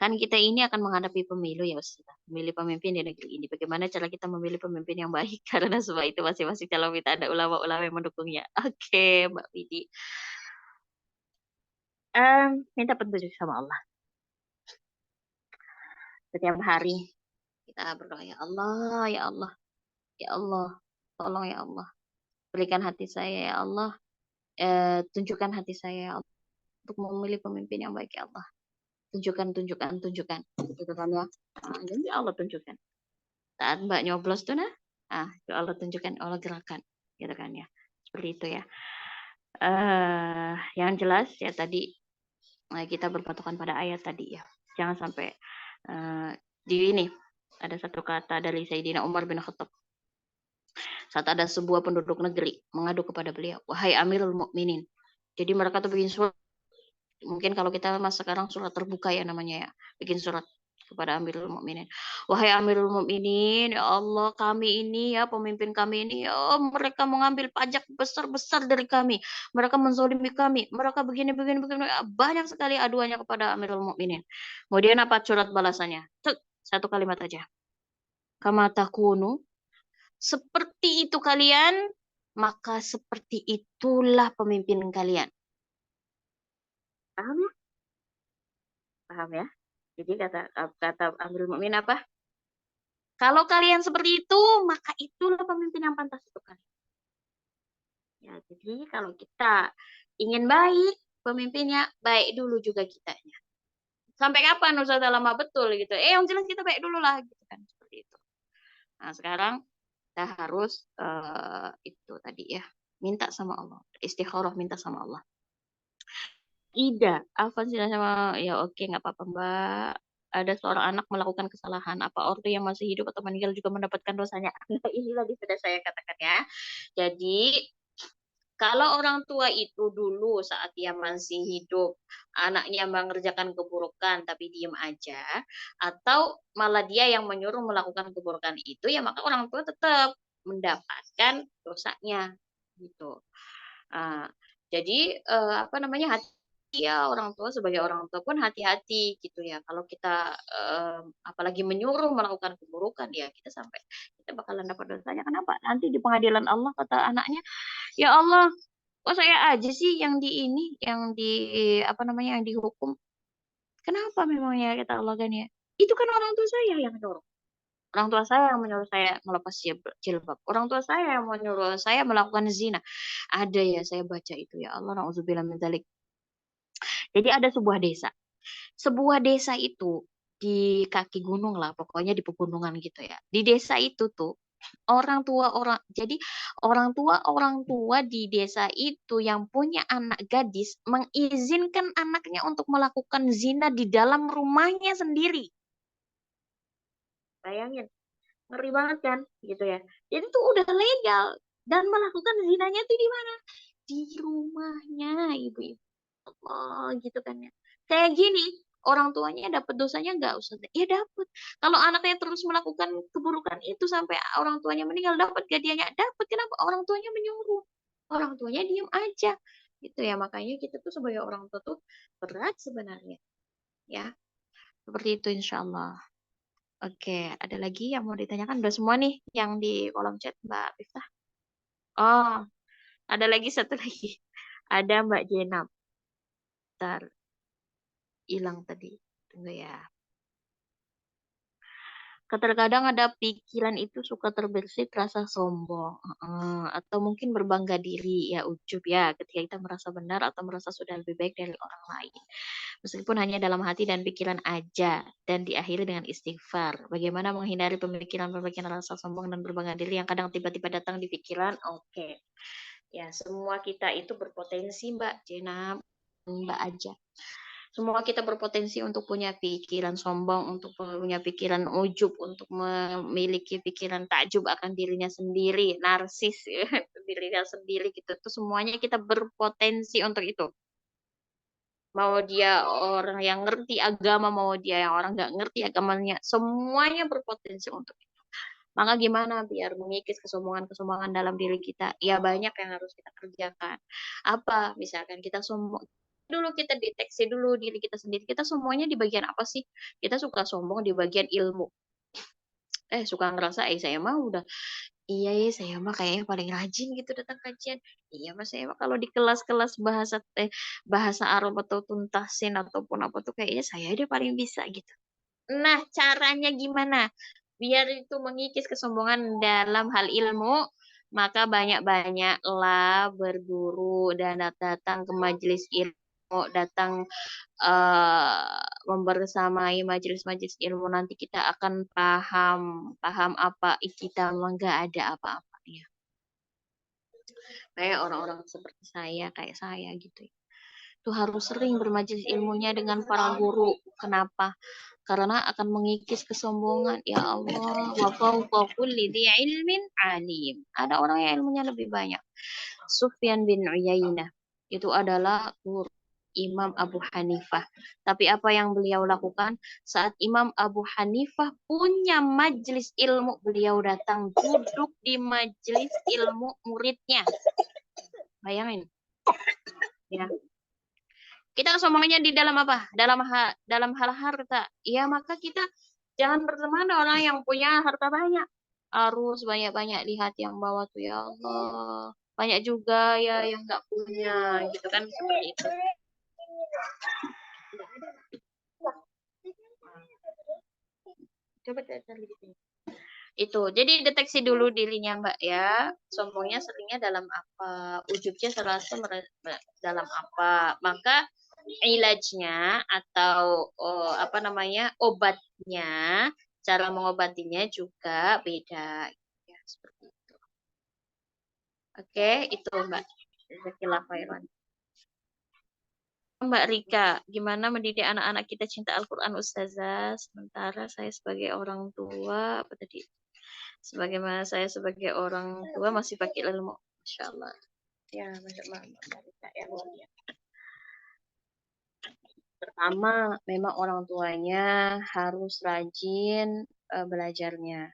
Kan kita ini akan menghadapi pemilu ya Ustaz. Memilih pemimpin di negeri ini. Bagaimana cara kita memilih pemimpin yang baik? Karena semua itu masing-masing calon kita ada ulama-ulama yang mendukungnya. Oke, Mbak Widi. Minta petunjuk sama Allah. Setiap hari kita berdoa, ya Allah, ya Allah, ya Allah, tolong ya Allah. Berikan hati saya ya Allah. Tunjukkan hati saya ya Allah untuk memilih pemimpin yang baik ya Allah. Tunjukkan. Gitu kan ya. Jadi Allah tunjukkan. Saat Mbak nyoblos tuh itu Allah tunjukkan, Allah gerakan. Gitu kan ya. Seperti itu ya. Yang jelas ya tadi kita berpatokan pada ayat tadi ya. Jangan sampai di ini ada satu kata dari Sayyidina Umar bin Khattab. Saat ada sebuah penduduk negeri mengadu kepada beliau, wahai Amirul Mukminin. Jadi mereka tuh bikin surat. Mungkin kalau kita sekarang surat terbuka ya namanya ya. Bikin surat kepada Amirul Mukminin. Wahai Amirul Mukminin, ya Allah, kami ini ya, pemimpin kami ini ya, mereka mengambil pajak besar-besar dari kami. Mereka menzolimi kami. Mereka begini. Banyak sekali aduannya kepada Amirul Mukminin. Kemudian apa surat balasannya? Satu kalimat aja. Kama takunu, seperti itu kalian, maka seperti itulah pemimpin kalian. Paham ya? Paham ya? Jadi kata Amirul Mukminin apa? Kalau kalian seperti itu, maka itulah pemimpin yang pantas untuk kalian. Ya, jadi kalau kita ingin baik, pemimpinnya baik dulu juga kitanya. Sampai kapan Ustazah lama betul gitu? Yang jelas kita baik dulu lah gitu kan, seperti itu. Nah, sekarang kita harus itu tadi ya, minta sama Allah, istikharah minta sama Allah. Ida, Afan sama ya oke nggak apa-apa Mbak. Ada seorang anak melakukan kesalahan, apa ortu yang masih hidup atau meninggal juga mendapatkan dosanya? Nah, ini lagi sudah saya katakan ya. Jadi kalau orang tua itu dulu saat dia masih hidup, anaknya mengerjakan keburukan tapi diem aja, atau malah dia yang menyuruh melakukan keburukan itu, ya maka orang tua tetap mendapatkan dosanya gitu. Jadi apa namanya, ya orang tua sebagai orang tua pun hati-hati gitu ya. Kalau kita apalagi menyuruh melakukan keburukan ya kita bakalan dapat dosanya. Kenapa? Nanti di pengadilan Allah kata anaknya, ya Allah, kok saya aja sih yang di ini, yang di apa namanya, yang dihukum. Kenapa memangnya kata Allah kan ya? Itu kan orang tua saya yang dorong. Orang tua saya yang menyuruh saya melepas jilbab. Orang tua saya yang menyuruh saya melakukan zina. Ada ya saya baca itu ya Allah, nauzubillah min dzalik. Jadi ada sebuah desa. Sebuah desa itu di kaki gunung lah, pokoknya di pegunungan gitu ya. Di desa itu tuh orang tua di desa itu yang punya anak gadis mengizinkan anaknya untuk melakukan zina di dalam rumahnya sendiri. Bayangin, ngeri banget kan gitu ya. Jadi tuh udah legal dan melakukan zinanya tuh di mana? Di rumahnya ibu-ibu. Oh gitu kan ya. Kayak gini, orang tuanya dapat dosanya nggak usah. Ya dapat. Kalau anaknya terus melakukan keburukan itu sampai orang tuanya meninggal, dapat gak dianya? Dapat. Kenapa? Orang tuanya menyuruh. Orang tuanya diem aja. Gitu ya. Makanya kita tuh sebagai orang tua tuh berat sebenarnya. Ya. Seperti itu insya Allah. Oke, ada lagi yang mau ditanyakan? Udah semua nih yang di kolom chat Mbak Miftah. Oh, ada lagi satu lagi. Ada Mbak Jenab. Bentar, hilang tadi. Tunggu ya. Terkadang ada pikiran itu suka terbersit rasa sombong, atau mungkin berbangga diri, ya ujub ya, ketika kita merasa benar atau merasa sudah lebih baik dari orang lain. Meskipun hanya dalam hati dan pikiran aja, dan diakhiri dengan istighfar. Bagaimana menghindari pemikiran-pemikiran rasa sombong dan berbangga diri yang kadang tiba-tiba datang di pikiran? Oke. Ya, semua kita itu berpotensi, Mbak Jena, Mbak aja. Semua kita berpotensi untuk punya pikiran sombong, untuk punya pikiran ujub, untuk memiliki pikiran takjub akan dirinya sendiri, narsis, ya, dirinya sendiri gitu. Itu semuanya kita berpotensi untuk itu. Mau dia orang yang ngerti agama, mau dia yang orang nggak ngerti agamanya, semuanya berpotensi untuk itu. Maka gimana biar mengikis kesombongan-kesombongan dalam diri kita? Ya banyak yang harus kita kerjakan. Apa? Misalkan kita sombong, dulu kita deteksi dulu diri kita sendiri. Kita semuanya di bagian apa sih? Kita suka sombong di bagian ilmu. Suka ngerasa, saya mah udah, iya ya saya mah kayaknya paling rajin gitu datang kajian. Iya mas saya mah kalau di kelas-kelas bahasa Arab atau tuntasin ataupun apa tuh kayaknya saya dia paling bisa gitu. Nah, caranya gimana? Biar itu mengikis kesombongan dalam hal ilmu, maka banyak-banyaklah berguru dan datang ke majelis ilmu, datang membersamai majelis-majelis ilmu. Nanti kita akan paham apa kita memang nggak ada apa-apanya. Kayak orang-orang seperti saya, kayak saya gitu. Itu harus sering bermajelis ilmunya dengan para guru. Kenapa? Karena akan mengikis kesombongan. Ya Allah, wa fawqa kulli dhi ilmin alim. Ada orang yang ilmunya lebih banyak. Sufyan bin Uyainah itu adalah guru Imam Abu Hanifah. Tapi apa yang beliau lakukan saat Imam Abu Hanifah punya majelis ilmu, beliau datang duduk di majelis ilmu muridnya. Bayangin. Ya. Kita sombongnya di dalam apa? Dalam hal harta. Ya, maka kita jangan berteman dengan orang yang punya harta banyak. Harus banyak-banyak lihat yang bawah tuh ya Allah. Banyak juga ya yang nggak punya gitu kan seperti itu. Coba cari di sini. Itu. Jadi deteksi dulu dirinya Mbak ya. Sombongnya seringnya dalam apa? Ujubnya serasa dalam apa? Maka ilajnya atau obatnya, cara mengobatinya juga beda ya seperti itu. Oke, itu Mbak. Jazakallahu khairan. Mbak Rika, gimana mendidik anak-anak kita cinta Al-Quran Ustazah? Sementara saya sebagai orang tua, apa tadi? Sebagaimana saya sebagai orang tua masih pakai ilmu. Masya Allah. Ya, Masya Allah. Mbak Rika, ya, pertama, memang orang tuanya harus rajin belajarnya.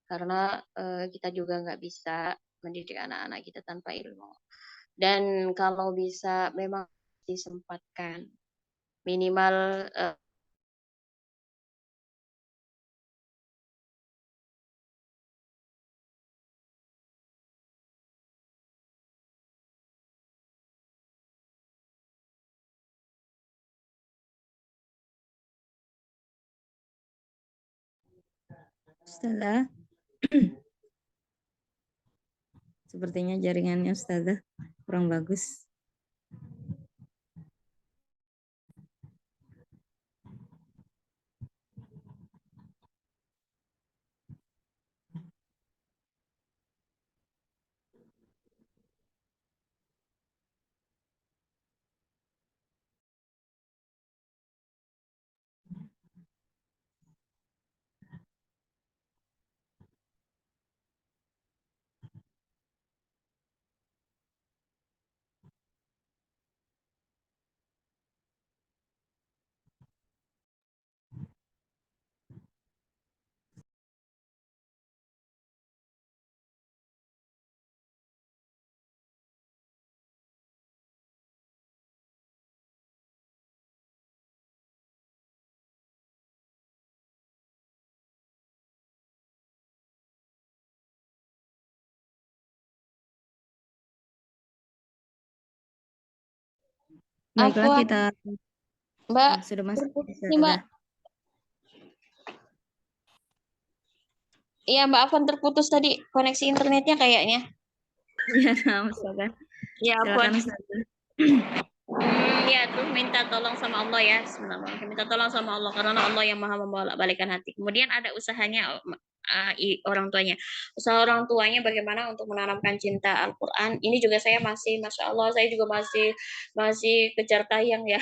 Karena kita juga nggak bisa mendidik anak-anak kita tanpa ilmu. Dan kalau bisa memang disempatkan minimal Ustazah, sepertinya jaringannya Ustazah kurang bagus. Baiklah, Afwan, kita Mbak, sudah masuk terputus nih, Mbak. Ustazah. Iya, Mbak Afwan terputus tadi koneksi internetnya kayaknya. Iya, nah, Ustazah. Ya, Afwan. Silakan Ustazah. Ya, terus minta tolong sama Allah ya. Bismillahirrahmanirrahim. Minta tolong sama Allah karena Allah yang maha membolak-balikan hati. Kemudian ada usahanya orang tuanya. Usaha orang tuanya bagaimana untuk menanamkan cinta Al-Quran. Ini juga saya masih, Masya Allah, saya juga masih kejar tayang ya.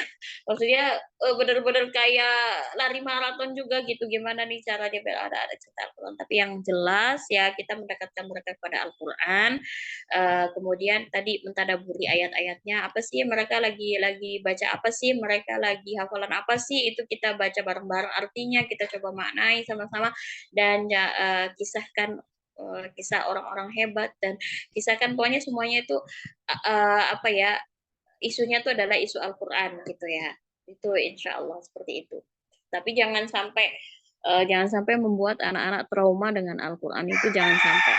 Maksudnya benar-benar kayak lari maraton juga gitu. Gimana nih cara dia ada cinta Al-Quran. Tapi yang jelas ya kita mendekatkan mereka kepada Al-Quran. Kemudian tadi mentadaburi ayat-ayatnya, apa sih mereka lagi baca, apa sih mereka lagi hafalan, apa sih itu kita baca bareng-bareng artinya, kita coba maknai sama-sama dan kisahkan kisah orang-orang hebat dan kisahkan pokoknya semuanya itu apa ya, isunya itu adalah isu Al-Qur'an gitu ya. Itu insya Allah seperti itu. Tapi jangan sampai membuat anak-anak trauma dengan Al-Qur'an, itu jangan sampai.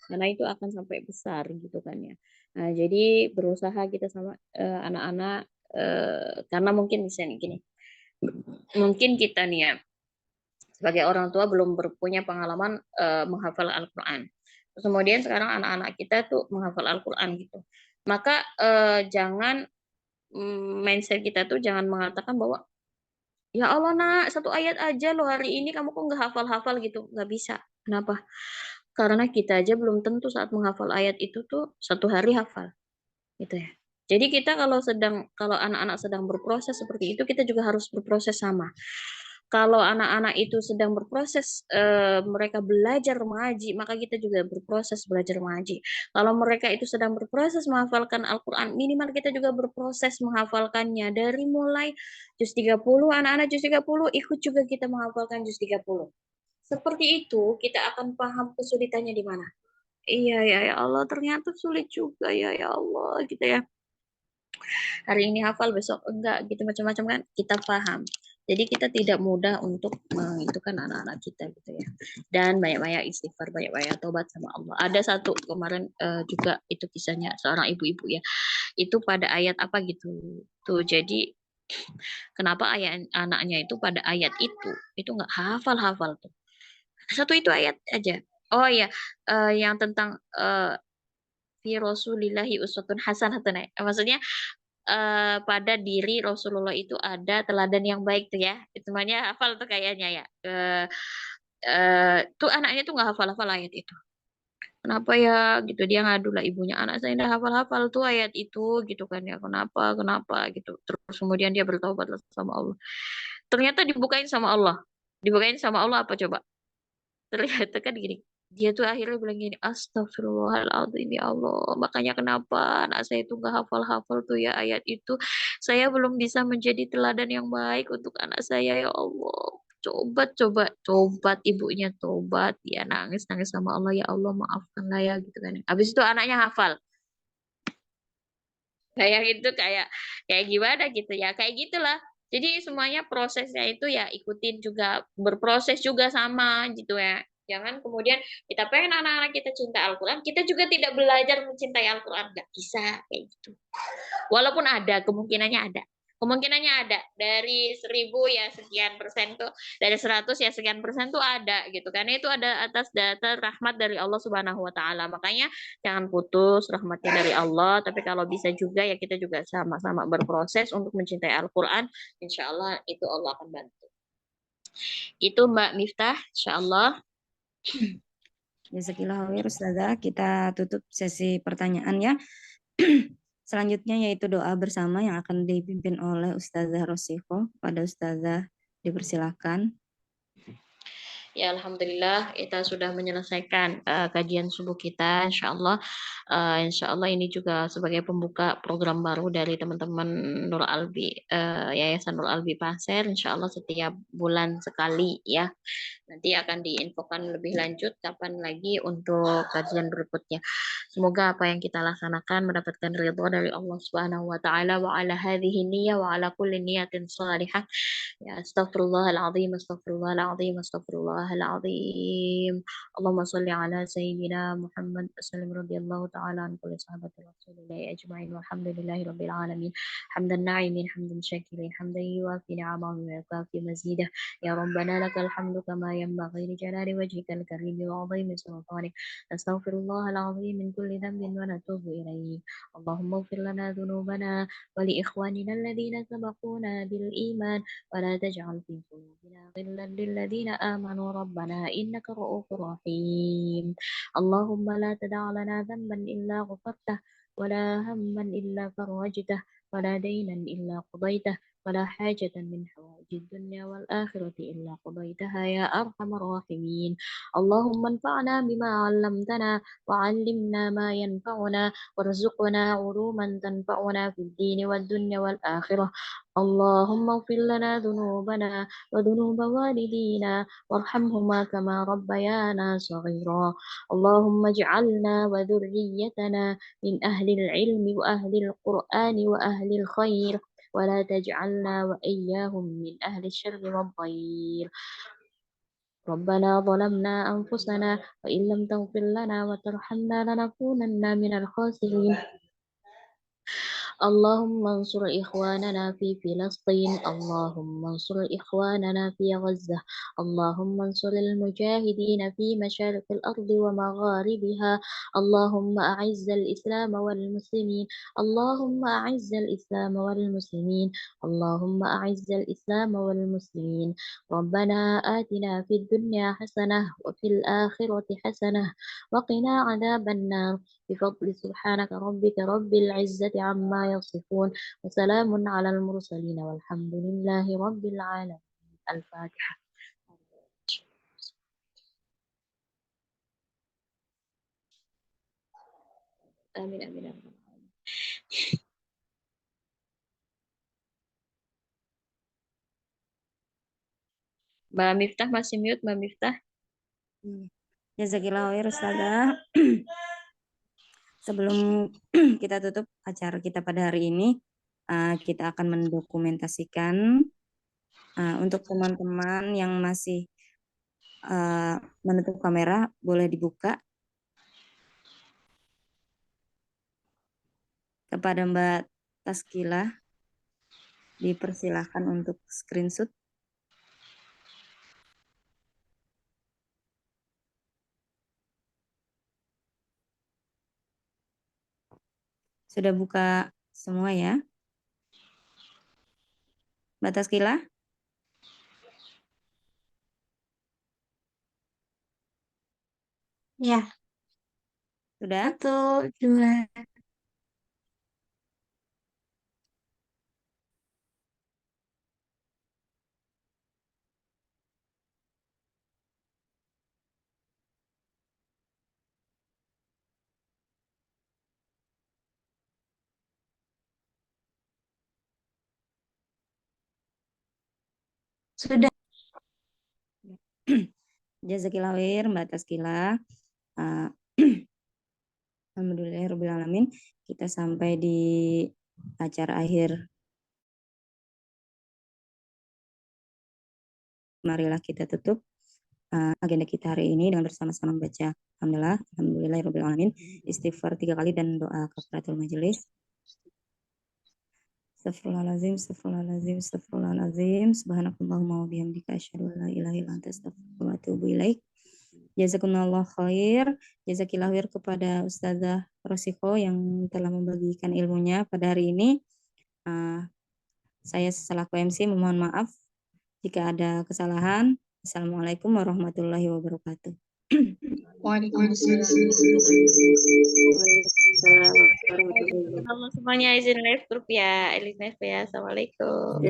Karena itu akan sampai besar gitu kan ya. Nah, jadi berusaha kita sama anak-anak karena mungkin misalnya gini. Mungkin kita nih ya sebagai orang tua belum punya pengalaman menghafal Al-Qur'an. Terus kemudian sekarang anak-anak kita tuh menghafal Al-Qur'an gitu. Maka jangan mindset kita tuh jangan mengatakan bahwa ya Allah nak, satu ayat aja loh hari ini kamu kok nggak hafal-hafal gitu. Nggak bisa. Kenapa? Karena kita aja belum tentu saat menghafal ayat itu tuh satu hari hafal, gitu ya. Jadi kita kalau anak-anak sedang berproses seperti itu, kita juga harus berproses sama. Kalau anak-anak itu sedang berproses, mereka belajar mengaji, maka kita juga berproses belajar mengaji. Kalau mereka itu sedang berproses menghafalkan Al-Quran, minimal kita juga berproses menghafalkannya. Dari mulai juz 30, anak-anak juz 30, ikut juga kita menghafalkan juz 30. Seperti itu, kita akan paham kesulitannya di mana. Iya ya, ya Allah, ternyata sulit juga ya, ya Allah, gitu ya. Hari ini hafal, besok enggak, gitu macam-macam kan. Kita paham. Jadi kita tidak mudah untuk mengitukan anak-anak kita gitu ya. Dan banyak-banyak istighfar, banyak-banyak tobat sama Allah. Ada satu kemarin juga itu kisahnya seorang ibu-ibu ya. Itu pada ayat apa gitu. Tuh, jadi kenapa ayat anaknya itu pada ayat itu nggak hafal-hafal tuh. Satu itu ayat aja. Oh iya, yang tentang fi Rasulillahi uswatun hasanatun. Maksudnya pada diri Rasulullah itu ada teladan yang baik tuh ya. Itu namanya hafal tuh kayaknya ya. Tuh anaknya tuh nggak hafal-hafal ayat itu. Kenapa ya gitu, dia ngadu lah ibunya, anak saya udah hafal-hafal tuh ayat itu gitu kan ya, kenapa gitu. Terus kemudian dia bertobat sama Allah. Ternyata dibukain sama Allah apa coba? Ternyata kan gini, dia tuh akhirnya bilang gini, astagfirullahaladzim ya Allah, makanya kenapa anak saya itu nggak hafal-hafal tuh ya ayat itu, saya belum bisa menjadi teladan yang baik untuk anak saya ya Allah. Coba ibunya tobat, dia nangis sama Allah, ya Allah maafkanlah ya gitu kan. Habis itu anaknya hafal. kayak gitu, kayak gimana gitu ya, kayak gitulah. Jadi semuanya prosesnya itu ya ikutin juga, berproses juga sama gitu ya. Jangan kemudian kita pengen anak-anak kita cinta Al-Quran, kita juga tidak belajar mencintai Al-Quran, nggak bisa kayak gitu. Walaupun ada, kemungkinannya ada. Kemungkinannya ada. Dari 1000 ya sekian persen tuh, dari 100 ya sekian persen tuh ada gitu. Karena itu ada atas data rahmat dari Allah Subhanahu wa taala. Makanya jangan putus rahmatnya dari Allah, tapi kalau bisa juga ya kita juga sama-sama berproses untuk mencintai Al-Qur'an. Insya Allah itu Allah akan bantu. Itu Mbak Miftah, insya Allah. Jazakallahu khair Ustazah. Kita tutup sesi pertanyaan ya. Selanjutnya yaitu doa bersama yang akan dipimpin oleh Ustazah Rosifo. Pada Ustazah dipersilakan. Ya, alhamdulillah kita sudah menyelesaikan kajian subuh kita. Insya Allah ini juga sebagai pembuka program baru dari teman-teman Nur Albi, Yayasan Nur Albi Pasir. Insya Allah setiap bulan sekali ya. Nanti akan diinfokan lebih lanjut kapan lagi untuk kajian berikutnya. Semoga apa yang kita laksanakan mendapatkan ridho dari Allah Subhanahu wa taala, wa ala hadhihi niyyah wa ala kulli niyatin shalihah. Ya, astaghfirullahaladzim, astaghfirullahaladzim, astaghfirullahaladzim. Allahumma salli ala sayyidina Muhammad sallim radhiyallahu ta'ala an kulli sahabati rasulillahi ajma'in walhamdulillahi rabbil alamin. Hamdan na'imin, hamdan syakirin, hamdan yuwafi ni'amahu wa yukafi mazidah. Ya Rabbana lakal hamdu kama yanbaghi li jalali wajhikal karimi wa 'azimi sultanik. Astaghfirullahaladzim min kulli dhanbin wa natubu ilayhi. Allahumma ighfir lana dhunubana wa li ikhwanina alladhina sabaquna bil iman. ولا تجعل في قلوبنا غلا للذين آمنوا ربنا إنك رؤوف رحيم. اللهم لا تدع لنا ذنبا إلا غفرته ولا هما إلا فرجته ولا دينا إلا قضيته ولا حاجة من حوائج الدنيا والآخرة إلا قضيتها يا أرحم الراحمين. اللهم انفعنا بما علمتنا وعلمنا ما ينفعنا وارزقنا علوما تنفعنا في الدين والدنيا والآخرة. اللهم اغفر لنا ذنوبنا وذنوب والدينا وارحمهما كما ربيانا صغيرا. اللهم اجعلنا وذريتنا من أهل العلم وأهل القرآن وأهل الخير ولا تجعلنا وإياهم من أهل الشر والضير. ربنا ظلمنا أنفسنا وإن لم تغفر لنا وترحمنا لنكونن من الخاسرين. اللهم انصر إخواننا في فلسطين. اللهم انصر إخواننا في غزة. اللهم انصر المجاهدين في مشارق الأرض ومغاربها. اللهم أعز الإسلام والمسلمين. اللهم أعز الإسلام والمسلمين. اللهم أعز الإسلام والمسلمين. ربنا آتنا في الدنيا حسنة وفي الآخرة حسنة وقنا عذاب النار. بفضل سبحانك ربك رب العزة عما يصفون وسلام على المرسلين والحمد لله رب العالمين. الفاتحة. آمين آمين آمين. Mbak Miftah masih mute, Mbak Miftah. Jazakillahu khair Ustazah. Sebelum kita tutup acara kita pada hari ini, kita akan mendokumentasikan untuk teman-teman yang masih menutup kamera, boleh dibuka. Kepada Mbak Taskila, dipersilahkan untuk screenshot. Sudah buka semua ya? Mbak Taskila? Ya, Sudah? 1, 2. Sudah. Jazakillahu khair Mbak Taskila. Alhamdulillahirabbil alamin. Kita sampai di acara akhir. Marilah kita tutup agenda kita hari ini dengan bersama-sama membaca Alhamdulillahirrahmanirrahim, istighfar 3 kali dan doa kafaratul majelis. Astagfirullahaladzim, astagfirullahaladzim, astagfirullahaladzim. Subhanakallahumma wa bihamdika asyhadu an la ilaha illa anta astaghfiruka wa atubu ilaik. Jazakumullah khair. Jazakillah khair kepada Ustazah Rosiko yang telah membagikan ilmunya pada hari ini. Saya selaku MC memohon maaf jika ada kesalahan. Assalamualaikum warahmatullahi wabarakatuh. Allah semuanya izin live grup ya, Elite Live ya. Assalamualaikum.